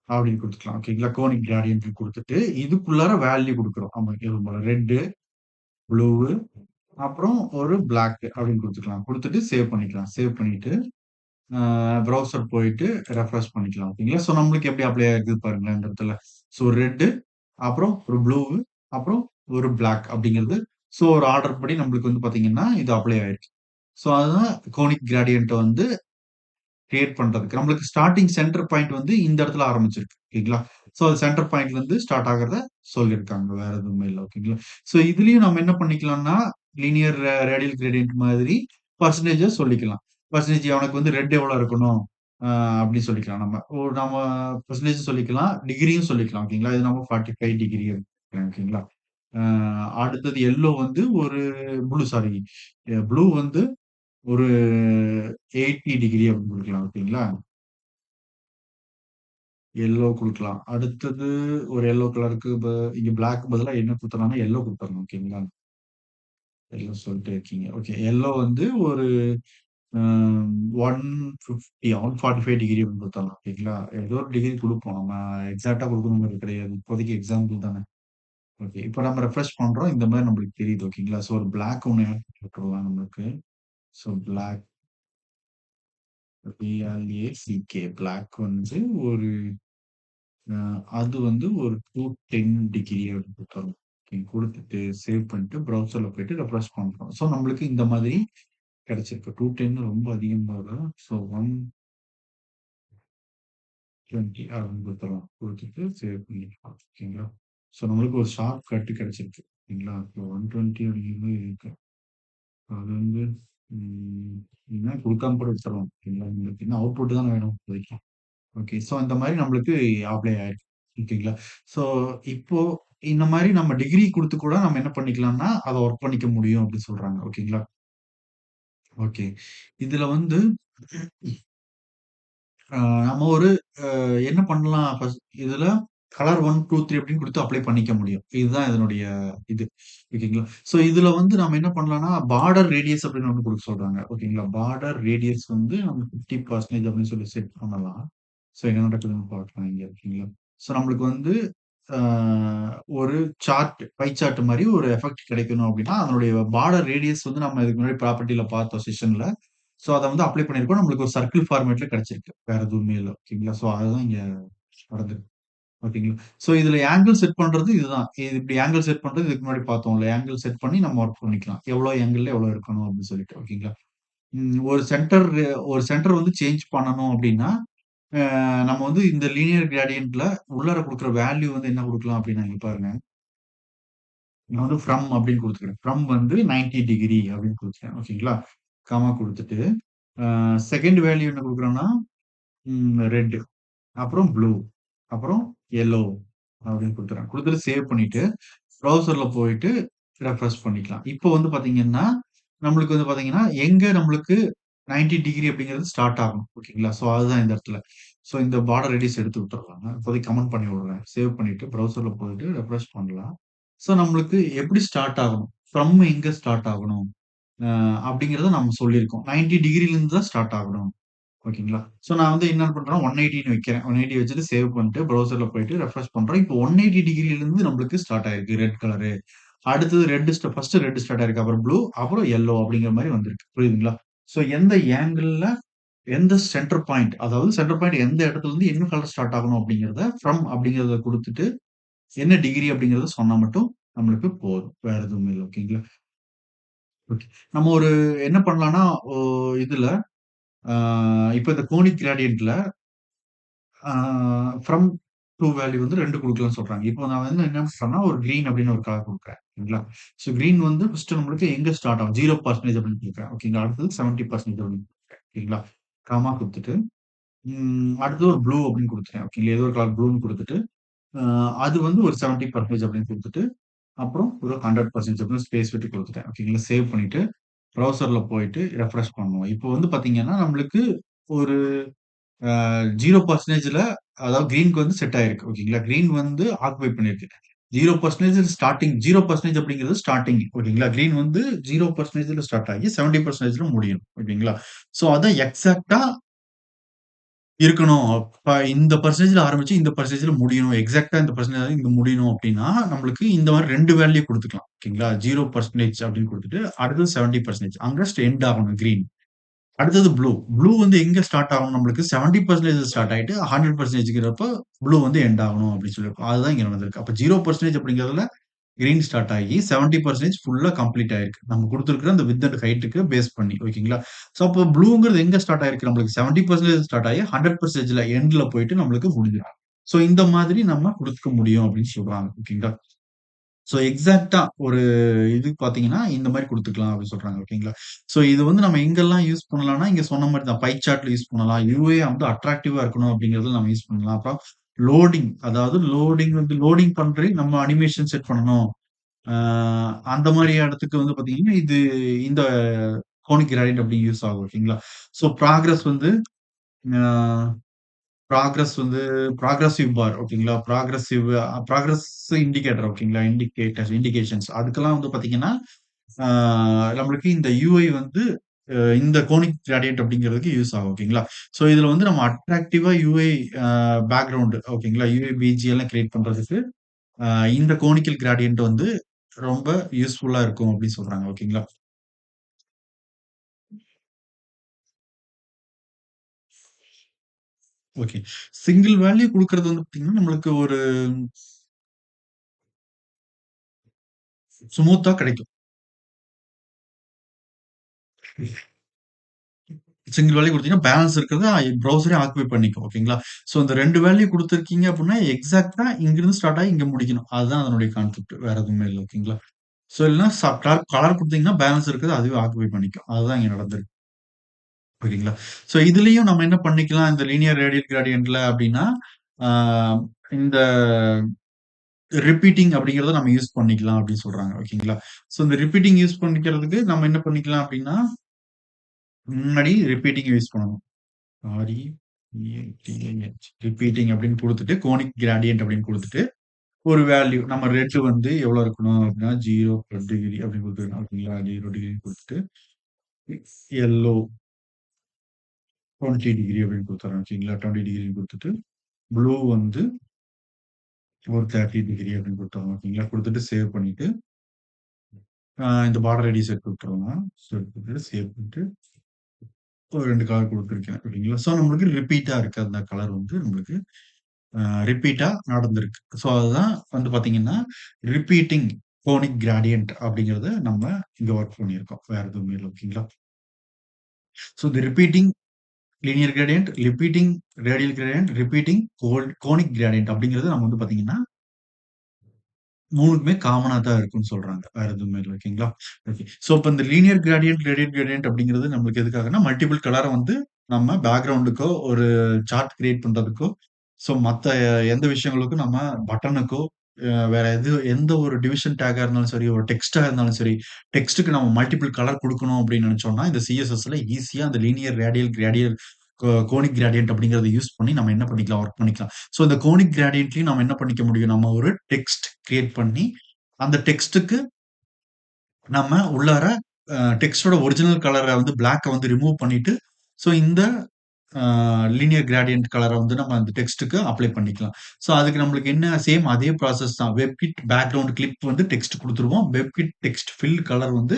அப்படின்னு குடுத்துக்கலாம். ஓகேங்களா? கோனிக் கிரேடியன்ட் குடுத்துட்டு, இதுக்குள்ளார வேல்யூ குடுக்குறோம். ஆமா எப்பவும் போல ரெட், ப்ளூ அப்புறம் ஒரு பிளாக் அப்படின்னு குடுத்துக்கலாம். குடுத்துட்டு சேவ் பண்ணிக்கலாம். சேவ் பண்ணிட்டு, ப்ரௌசர் போயிட்டு ரெஃப்ரெஷ் பண்ணிக்கலாம். ஓகேங்களா? ஸோ நம்மளுக்கு எப்படி அப்ளை ஆயிருக்குது பாருங்களேன் இந்த இடத்துல. ஸோ ரெட் அப்புறம் ஒரு ப்ளூ அப்புறம் ஒரு பிளாக் அப்படிங்கிறது. ஸோ ஒரு ஆர்டர் படி நம்மளுக்கு வந்து பார்த்தீங்கன்னா, இது அப்ளை ஆயிருக்கு. ஸோ அதுதான் கோனிக் கிரேடியன்ட்ட வந்து கிரியேட் பண்றதுக்கு. நம்மளுக்கு ஸ்டார்ட்டிங் சென்டர் பாயிண்ட் வந்து இந்த இடத்துல ஆரம்பிச்சிருக்கு. ஓகேங்களா? ஸோ அது சென்டர் பாயிண்ட்ல இருந்து ஸ்டார்ட் ஆகுறத சொல்லியிருக்காங்க. வேற எதுவுமே இல்ல. ஓகேங்களா? ஸோ இதுலயும் நம்ம என்ன பண்ணிக்கலாம்னா, லீனியர் ரேடியல் கிரேடியன்ட் மாதிரி பெர்சன்டேஜா சொல்லிக்கலாம். பெர்சன்டேஜ் அவனுக்கு வந்து ரெட் எவ்வளோ இருக்கணும்? அ அப்படி சொல்லிக்கலாம் நம்ம. நம்ம பெர்சன்டேஜ் சொல்லிக்கலாம். டிகிரியும் சொல்லிக்கலாம். ஓகேங்களா? இது நம்ம 45 டிகிரி ஓகேங்களா? அ அடுத்தது எல்லோ வந்து ஒரு ப்ளூ வந்து ஒரு 80 டிகிரி அப்படின்னு குடுக்கலாம். ஓகேங்களா? எல்லோ குடுக்கலாம். அடுத்தது ஒரு எல்லோ கலருக்கு இங்க பிளாக் பதிலா என்ன குடுத்துறலாம்னா, எல்லோ குடுத்துறலாம். ஓகேங்களா? எல்லோ சொல்லிட்டே இருக்கீங்க. ஓகே. எல்லோ வந்து ஒரு அ 150 145 டிகிரி அப்படின்னு குடுத்துறலாம். ஓகேங்களா? ஏதோ ஒரு டிகிரி குடுப்போம். நம்ம எக்ஸாக்ட்டா குடுக்கணுங்கிறது கிடையாது. இப்போதைக்கு எக்ஸாம்பிள் தானே. ஓகே. இப்ப நம்ம ரெஃப்ரெஷ் பண்றோம். இந்த மாரி நம்மளுக்கு தெரியுது. ஓகேங்களா? ஸோ ஒரு பிளாக் ஒண்ணு ஆட் பண்ணி விட்டுறலாம் நம்மளுக்கு. ஸோ பிளாக் பிளாக் வந்து ஒரு அ அது வந்து ஒரு 210 டிகிரி அப்படின்னு குடுத்துறணும். ஓகே. குடுத்துட்டு சேவ் பண்ணிட்டு ப்ரௌசர்ல போயிட்டு ரெஃப்ரெஷ் பண்றோம். ஸோ நம்மளுக்கு இந்த மாதிரி கிடைச்சிருக்கு. 210 ரொம்ப அதிகமா தான். ஸோ 120 அப்படின்னு குடுத்துறலாம். குடுத்துட்டு சேவ் பண்ணிக்கலாம். ஓகேங்களா? ஸோ நம்மளுக்கு ஒரு ஷார்ட் கட் கிடைச்சிருக்கு. ஓகேங்களா? இப்போ 120 அப்படிங்கிறது இருக்கு. அது வந்து ம் இல்லன்னா குடுக்காம கூட விட்டுறலாம். ஓகேங்களா? உங்களுக்கு என்ன அவுட்புட் தானே வேணும் இப்போதைக்கு. ஓகே. ஸோ அந்த மாரி நம்மளுக்கு அப்ளை ஆயிருக்கு. ஓகேங்களா? ஸோ இப்போ இந்த மாரி நம்ம டிகிரி குடுத்து கூட நம்ம என்ன பண்ணிக்கலாம்னா, அத ஒர்க் பண்ணிக்க முடியும் அப்டின்னு சொல்றாங்க. ஓகேங்களா? ஓகே. இதுல வந்து அ நம்ம ஒரு என்ன பண்ணலாம் இதுல கலர் 1, 2, 3 அப்படின்னு குடுத்து அப்ளை பண்ணிக்க முடியும். இதுதான் இதனுடைய இது. ஓகேங்களா? ஸோ இதுல வந்து நம்ம என்ன பண்ணலாம்னா, பார்டர் ரேடியஸ் அப்படின்னு ஒண்ணு குடுக்க சொல்றாங்க. ஓகேங்களா? பார்டர் ரேடியஸ் வந்து நம்ம 50% அப்படின்னு சொல்லி செட் பண்ணலாம். ஸோ என்ன நடக்குதுன்னு பார்க்கலாம் இங்க. ஓகேங்களா? ஸோ நம்மளுக்கு வந்து அ ஒரு சார்ட், பை சார்ட் மாரி ஒரு எஃபெக்ட் கிடைக்கணும் அப்படின்னா, அதனுடைய பார்டர் ரேடியஸ் வந்து நம்ம இதுக்கு முன்னாடி ப்ராப்பர்ட்டில பார்த்தோம் செஷன்ல. ஸோ அத வந்து அப்ளை பண்ணியிருக்கோம். நம்மளுக்கு ஒரு சர்க்கிள் ஃபார்மேட்ல கிடைச்சிருக்கு. வேற எதுவுமே இல்ல. ஓகேங்களா? ஸோ அதுதான் இங்க நடந்திருக்கு. ஓகேங்களா? ஸோ இதுல ஆங்கிள் செட் பண்றது இதுதான். இது இப்படி ஆங்கிள் செட் பண்றது இதுக்கு முன்னாடி பார்த்தோம்ல. ஆங்கிள் செட் பண்ணி நம்ம ஒர்க் பண்ணிக்கலாம். எவ்வளோ ஆங்கிள்ல எவ்வளோ இருக்கணும் அப்படின்னு சொல்லிட்டு. ஓகேங்களா? ஒரு சென்டர் வந்து சேஞ்ச் பண்ணணும் அப்படின்னா, நம்ம வந்து இந்த லீனியர் கிரேடியன்ட்ல உள்ளார குடுக்குற வேல்யூ வந்து என்ன குடுக்கலாம் அப்படின்னா, இங்க பாருங்க. நான் வந்து ஃப்ரம் அப்படின்னு குடுத்துக்கிறேன். ஃப்ரம் வந்து 90 டிகிரி அப்படின்னு குடுத்துட்டேன். ஓகேங்களா? காமா குடுத்துட்டு, செகண்ட் வேல்யூ என்ன குடுக்குறோம்னா, ரெட், அப்புறம் ப்ளூ, அப்புறம் எல்லோ அப்படின்னு குடுத்துறேன். குடுத்துட்டு சேவ் பண்ணிட்டு, ப்ரௌசர்ல போயிட்டு ரெஃப்ரெஷ் பண்ணிக்கலாம். இப்போ வந்து பாத்தீங்கன்னா, நம்மளுக்கு வந்து பாத்தீங்கன்னா, எங்க நம்மளுக்கு 90 டிகிரி அப்படிங்கிறது ஸ்டார்ட் ஆகும். ஓகேங்களா? ஸோ அதுதான் இந்த இடத்துல. ஸோ இந்த பார்டர் ரேடியஸ் எடுத்து விட்டுறலாங்க. இப்போதைக்கு கமெண்ட் பண்ணி விடுறேன். சேவ் பண்ணிட்டு ப்ரௌசர்ல போயிட்டு ரெஃப்ரெஷ் பண்ணலாம். ஸோ நம்மளுக்கு எப்படி ஸ்டார்ட் ஆகணும்? ஃப்ரம் எங்க ஸ்டார்ட் ஆகணும்? அ அப்படிங்கிறத நம்ம சொல்லியிருக்கோம். 90 டிகிரிலருந்து தான் ஸ்டார்ட் ஆகணும். ஓகேங்களா? ஸோ நான் வந்து என்ன பண்றேன் 180ன்னு வைக்கிறேன். 180 வச்சுட்டு சேவ் பண்ணிட்டு ப்ரௌசர்ல போயிட்டு ரெஃப்ரெஷ் பண்றோம். இப்போ 180 டிகிரிலருந்து நம்மளுக்கு ஸ்டார்ட் ஆயிருக்கு ரெட் கலரு. அடுத்தது ஃபர்ஸ்ட் ரெட் ஸ்டார்ட் ஆயிருக்கு. அப்புறம் ப்ளூ, அப்புறம் எல்லோ அப்படிங்கிற மாரி வந்திருக்கு. புரியுதுங்களா? ஸோ எந்த ஆங்கிள்ல எந்த சென்டர் பாயிண்ட் அதாவது சென்டர் பாயிண்ட் எந்த இடத்துல இருந்து என்ன கலர் ஸ்டார்ட் ஆகணும் அப்படிங்கிறத ஃப்ரம் அப்படிங்கிறத குடுத்துட்டு, என்ன டிகிரி அப்படிங்கிறத சொன்னா மட்டும் நம்மளுக்கு போதும். வேற எதுவும் இல்ல. ஓகேங்களா? ஓகே. நம்ம ஒரு என்ன பண்ணலாம்னா, இதுல ஆ இப்ப இந்த கோனிக் கிரேடியன்ட்ல ஆ ஃப்ரம் டூ வேல்யூ வந்து 2 குடுக்கலாம்னு சொல்றாங்க. இப்போ நான் வந்து என்ன பண்றேன்னா, ஒரு கிரீன் அப்படின்னு ஒரு கலர் குடுக்குறேன். ஓகேங்களா? ஸோ கிரீன் வந்து ஃபர்ஸ்ட் நம்மளுக்கு எங்க ஸ்டார்ட் ஆகும்? 0% அப்படின்னு குடுக்குறேன். ஓகேங்களா? அடுத்தது 70% அப்படின்னு குடுக்குறேன். ஓகேங்களா? காமா குடுத்துட்டு, அடுத்தது ஒரு ப்ளூ அப்படின்னு குடுத்துட்டேன். ஓகேங்களா? ஏதோ ஒரு கலர் ப்ளூன்னு குடுத்துட்டு, அ அது வந்து ஒரு 70% அப்படின்னு குடுத்துட்டு, அப்புறம் ஒரு 100% அப்படின்னு ஸ்பேஸ் விட்டு குடுத்துட்டேன். ஓகேங்களா? சேவ் பண்ணிட்டு, ப்ரௌசர்ல போயிட்டு ரெஃப்ரெஷ் பண்ணுவோம். இப்போ வந்து பாத்தீங்கன்னா, நம்மளுக்கு ஒரு 0%ல அதாவது கிரீன்க்கு வந்து செட் ஆயிருக்கு. ஓகேங்களா? கிரீன் வந்து ஆக்குபை பண்ணிருக்கு. 0% ஸ்டார்ட்டிங் 0% அப்படிங்கிறது ஸ்டார்ட்டிங். ஓகேங்களா? கிரீன் வந்து 0%ல ஸ்டார்ட் ஆகி 70%ல முடியும். ஓகேங்களா? சோ அதான் எக்ஸாக்ட்டா இருக்கணும். அப்ப இந்த பெர்சன்டேஜ்ல ஆரம்பிச்சு இந்த பெர்சன்டேஜ்ல முடியணும். எக்ஸாக்ட்டா இந்த பெர்சன்டேஜ் இங்க முடியணும் அப்டின்னா, நம்மளுக்கு இந்த மாரி 2 வேல்யூ குடுத்துக்கலாம். ஓகேங்களா? 0% அப்டின்னு குடுத்துட்டு, அடுத்தது 70% அங்க எண்ட் ஆகணும் கிரீன். அடுத்தது ப்ளூ. ப்ளூ வந்து எங்க ஸ்டார்ட் ஆகும் நம்மளுக்கு 70% ஸ்டார்ட் ஆயிட்டு 100%ங்கிறப்ப ப்ளூ வந்து எண்ட் ஆகணும் அப்டின்னு சொல்லியிருக்கோம். அதுதான் இங்க நடந்திருக்கு. அப்ப 0% அப்படிங்கிறதுல கிரீன் ஸ்டார்ட் ஆகி 70% ஃபுல்லா கம்ப்ளீட் ஆயிருக்கு. நம்ம குடுத்திருக்கிற அந்த விட்த் அண்ட் ஹைட்க்கு பேஸ் பண்ணி. ஓகேங்களா? சோ அப்போ ப்ளூங்கிறது எங்க ஸ்டார்ட் ஆயிருக்கு நம்மளுக்கு 70% ஸ்டார்ட் ஆகி 100%ல எண்ட்ல போயிட்டு நம்மளுக்கு முடிஞ்சிரும். சோ இந்த மாதிரி நம்ம குடுத்துக்க முடியும் அப்படின்னு சொல்றாங்க. ஓகேங்களா? சோ எக்ஸாக்ட்டா ஒரு இது பார்த்தீங்கன்னா, இந்த மாரி குடுத்துக்கலாம் அப்படின்னு சொல்றாங்க. ஓகேங்களா? சோ இது வந்து நம்ம எங்கெல்லாம் யூஸ் பண்ணலாம்னா, இங்க சொன்ன மாரி தான். பை சார்ட்ல யூஸ் பண்ணலாம். யுஐ வந்து அட்ராக்டிவா இருக்கணும் அப்படிங்கிறதுல நம்ம யூஸ் பண்ணலாம். அப்புறம் லோடிங் அதாவது லோடிங் பண்றி நம்ம அனிமேஷன் செட் பண்ணணும். ஆ அந்த மாரி இடத்துக்கு வந்து பார்த்தீங்கன்னா, இந்த கோனிக் கிராடியன்ட் அப்படி யூஸ் ஆகும். ஓகேங்களா? சோ ஆ ப்ராகிரசிவ் பார் ஓகேங்களா? ப்ராகிரஸ் இண்டிகேட்டர் ஓகேங்களா? இண்டிகேஷன்ஸ் அதுக்கெல்லாம் வந்து பார்த்தீங்கன்னா, ஆ நம்மளுக்கு இந்த யுஐ வந்து இந்த கோனிக் கிராடியன்ட் அப்படிங்கிறதுக்கு யூஸ் ஆகும். ஓகேங்களா? சோ இதுல வந்து நம்ம அட்ராக்டிவா யுஐ பேக்கிரவுண்ட் ஓகேங்களா? யுஐ பிஜி எல்லாம் கிரியேட் பண்றதுக்கு அ இந்த கோனிக்கல் கிராடியன்ட் வந்து ரொம்ப யூஸ்ஃபுல்லா இருக்கும் அப்படின்னு சொல்றாங்க. ஓகேங்களா? ஓகே. சிங்கிள் வேல்யூ குடுக்குறது வந்து பார்த்தீங்கன்னா, நம்மளுக்கு ஒரு ஸ்மூத்தா கிடைக்கும். சிங்கிள் வேல்யூ குடுத்தீங்கன்னா, பேலன்ஸ் இருக்கிறத ப்ரௌசரே ஆக்குபை பண்ணிக்கும். ஓகேங்களா? ஸோ இந்த 2 வேல்யூ குடுத்துருக்கீங்க அப்டின்னா, எக்ஸாக்ட்டா இங்கிருந்து ஸ்டார்ட் ஆகி இங்க முடிக்கணும். அதுதான் அதனுடைய கான்செப்ட். வேற எதுவுமே இல்ல. ஓகேங்களா? ஸோ இல்லன்னா கலர் கலர் குடுத்தீங்கன்னா, பேலன்ஸ் இருக்கிறத அதுவே ஆக்குபை பண்ணிக்கும். அதுதான் இங்க நடந்திருக்கு. ஓகேங்களா? ஸோ இதுலயும் நம்ம என்ன பண்ணிக்கலாம், இந்த லீனியர் ரேடியல் கிரேடியன்ட்ல அப்டின்னா, ஆ இந்த ரிப்பீட்டிங் அப்படிங்கிறத நம்ம யூஸ் பண்ணிக்கலாம் அப்படின்னு சொல்றாங்க. ஓகேங்களா? ஸோ இந்த ரிப்பீட்டிங் யூஸ் பண்ணிக்கிறதுக்கு நம்ம என்ன பண்ணிக்கலாம் அப்படின்னா, முன்னாடி ரிப்பீட்டிங் யூஸ் பண்ணணும். REPEATING ரிப்பீட்டிங் அப்படின்னு குடுத்துட்டு, கோனிக் கிரேடியன்ட் அப்படின்னு குடுத்துட்டு, ஒரு வேல்யூ நம்ம ரெட் வந்து எவ்வளோ இருக்கணும் அப்படின்னா, 0 டிகிரி அப்படின்னு குடுத்துருக்கோம். ஓகேங்களா? 0 டிகிரி குடுத்துட்டு, எல்லோ 20 டிகிரி அப்படின்னு குடுத்துர்றேன். ஓகேங்களா? 20 டிகிரி குடுத்துட்டு, ப்ளூ வந்து ஒரு 30 டிகிரி அப்படின்னு குடுத்துர்றோம். ஓகேங்களா? குடுத்துட்டு சேவ் பண்ணிட்டு, இந்த பார்டர் ரேடியஸ் எடுத்து விட்டுருங்க. ஸோ எடுத்துட்டு சேவ் பண்ணிட்டு ஒரு 2 கலர் குடுத்துருக்கேன். ஓகேங்களா? ஸோ நம்மளுக்கு ரிப்பீட்டா இருக்கு. அந்த கலர் வந்து நம்மளுக்கு அ ரிப்பீட்டா நடந்திருக்கு. ஸோ அதுதான் வந்து பார்த்தீங்கன்னா, ரிப்பீட்டிங் கோனிக் கிரேடியன்ட் அப்படிங்கிறத நம்ம இங்க ஒர்க் பண்ணியிருக்கோம். வேற எதுவுமே இல்ல. ஓகேங்களா? ஸோ இந்த repeating linear gradient, repeating radial gradient, repeating conic gradient அப்படிங்கிறது நம்ம வந்து பார்த்தீங்கன்னா 3க்குமே காமனா தான் இருக்குன்னு சொல்றாங்க. வேற எதுவுமே இல்ல. ஓகேங்களா? ஓகே. ஸோ இப்ப இந்த லீனியர் கிரேடியன்ட், ரேடியல் கிரேடியன்ட் அப்படிங்கிறது நம்மளுக்கு எதுக்காகன்னா, மல்டிபிள் கலர வந்து நம்ம பேக்கிரவுண்டுக்கோ, ஒரு சார்ட் கிரியேட் பண்றதுக்கோ, ஸோ மத்த எந்த விஷயங்களுக்கும் நம்ம பட்டனுக்கோ, வேற எந்த ஒரு டிவிஷன் டேக்கா இருந்தாலும் சரி, ஒரு டெக்ஸ்ட்டா இருந்தாலும் சரி, டெக்ஸ்ட்டுக்கு நம்ம மல்டிபிள் கலர் குடுக்கணும் அப்படின்னு நெனச்சோம்னா, இந்த சிஎஸ்எஸ்ல ஈஸியா அந்த லீனியர், ரேடியல், கிரேடியல் கோனிக் கிரேடியன்ட் அப்படிங்கிறத யூஸ் பண்ணி நம்ம என்ன பண்ணிக்கலாம், ஒர்க் பண்ணிக்கலாம். ஸோ இந்த கோனிக் கிரேடியன்ட்லயும் நம்ம என்ன பண்ணிக்க முடியும், நம்ம ஒரு டெக்ஸ்ட் கிரியேட் பண்ணி, அந்த டெக்ஸ்ட்டுக்கு நம்ம உள்ளார டெக்ஸ்ட்டோட ஒரிஜினல் கலர வந்து பிளாக்க வந்து ரிமூவ் பண்ணிட்டு, ஸோ இந்த அ லீனியர் கிரேடியன்ட் கலர வந்து நம்ம அந்த டெக்ஸ்ட்டுக்கு அப்ளை பண்ணிக்கலாம். ஸோ அதுக்கு நம்மளுக்கு என்ன சேம் அதே ப்ராசஸ் தான். வெப்கிட் பேக்கிரவுண்ட் கிளிப் வந்து டெக்ஸ்ட் குடுத்துருவோம். வெப்கிட் டெக்ஸ்ட் ஃபில் கலர் வந்து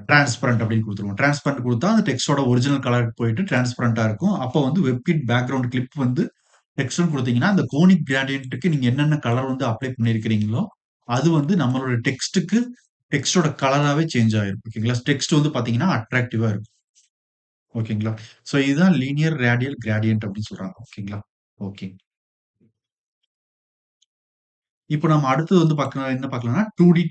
டிரான்ஸ்பரண்ட் அப்படின்னு குடுத்துருவோம். டிரான்ஸ்பரண்ட் குடுத்தா அந்த டெக்ஸ்ட்டோட ஒரிஜினல் கலருக்கு போயிட்டு டிரான்ஸ்பரண்டா இருக்கும். அப்போ வந்து வெப்கிட் பேக்கிரவுண்ட் கிளிப் வந்து டெக்ஸ்ட்ன்னு குடுத்தீங்கன்னா, அந்த கோனிக் கிரேடியன்ட்க்கு நீங்க என்னென்ன கலர் வந்து அப்ளை பண்ணியிருக்கிறீங்களோ, அது வந்து நம்மளோட டெக்ஸ்ட்டுக்கு டெக்ஸ்ட்டோட கலராவே சேஞ்ச் ஆயிரும். ஓகேங்களா? டெக்ஸ்ட் வந்து பார்த்தீங்கன்னா, அட்ராக்டிவா இருக்கும். ஓகேங்களா? ஸோ இதுதான் லீனியர், ரேடியல், கிரேடியன்ட் அப்படின்னு சொல்றாங்க. ஓகேங்களா? ஓகே. இப்போ நம்ம அடுத்தது வந்து என்ன பார்க்கலாம்னா 2டி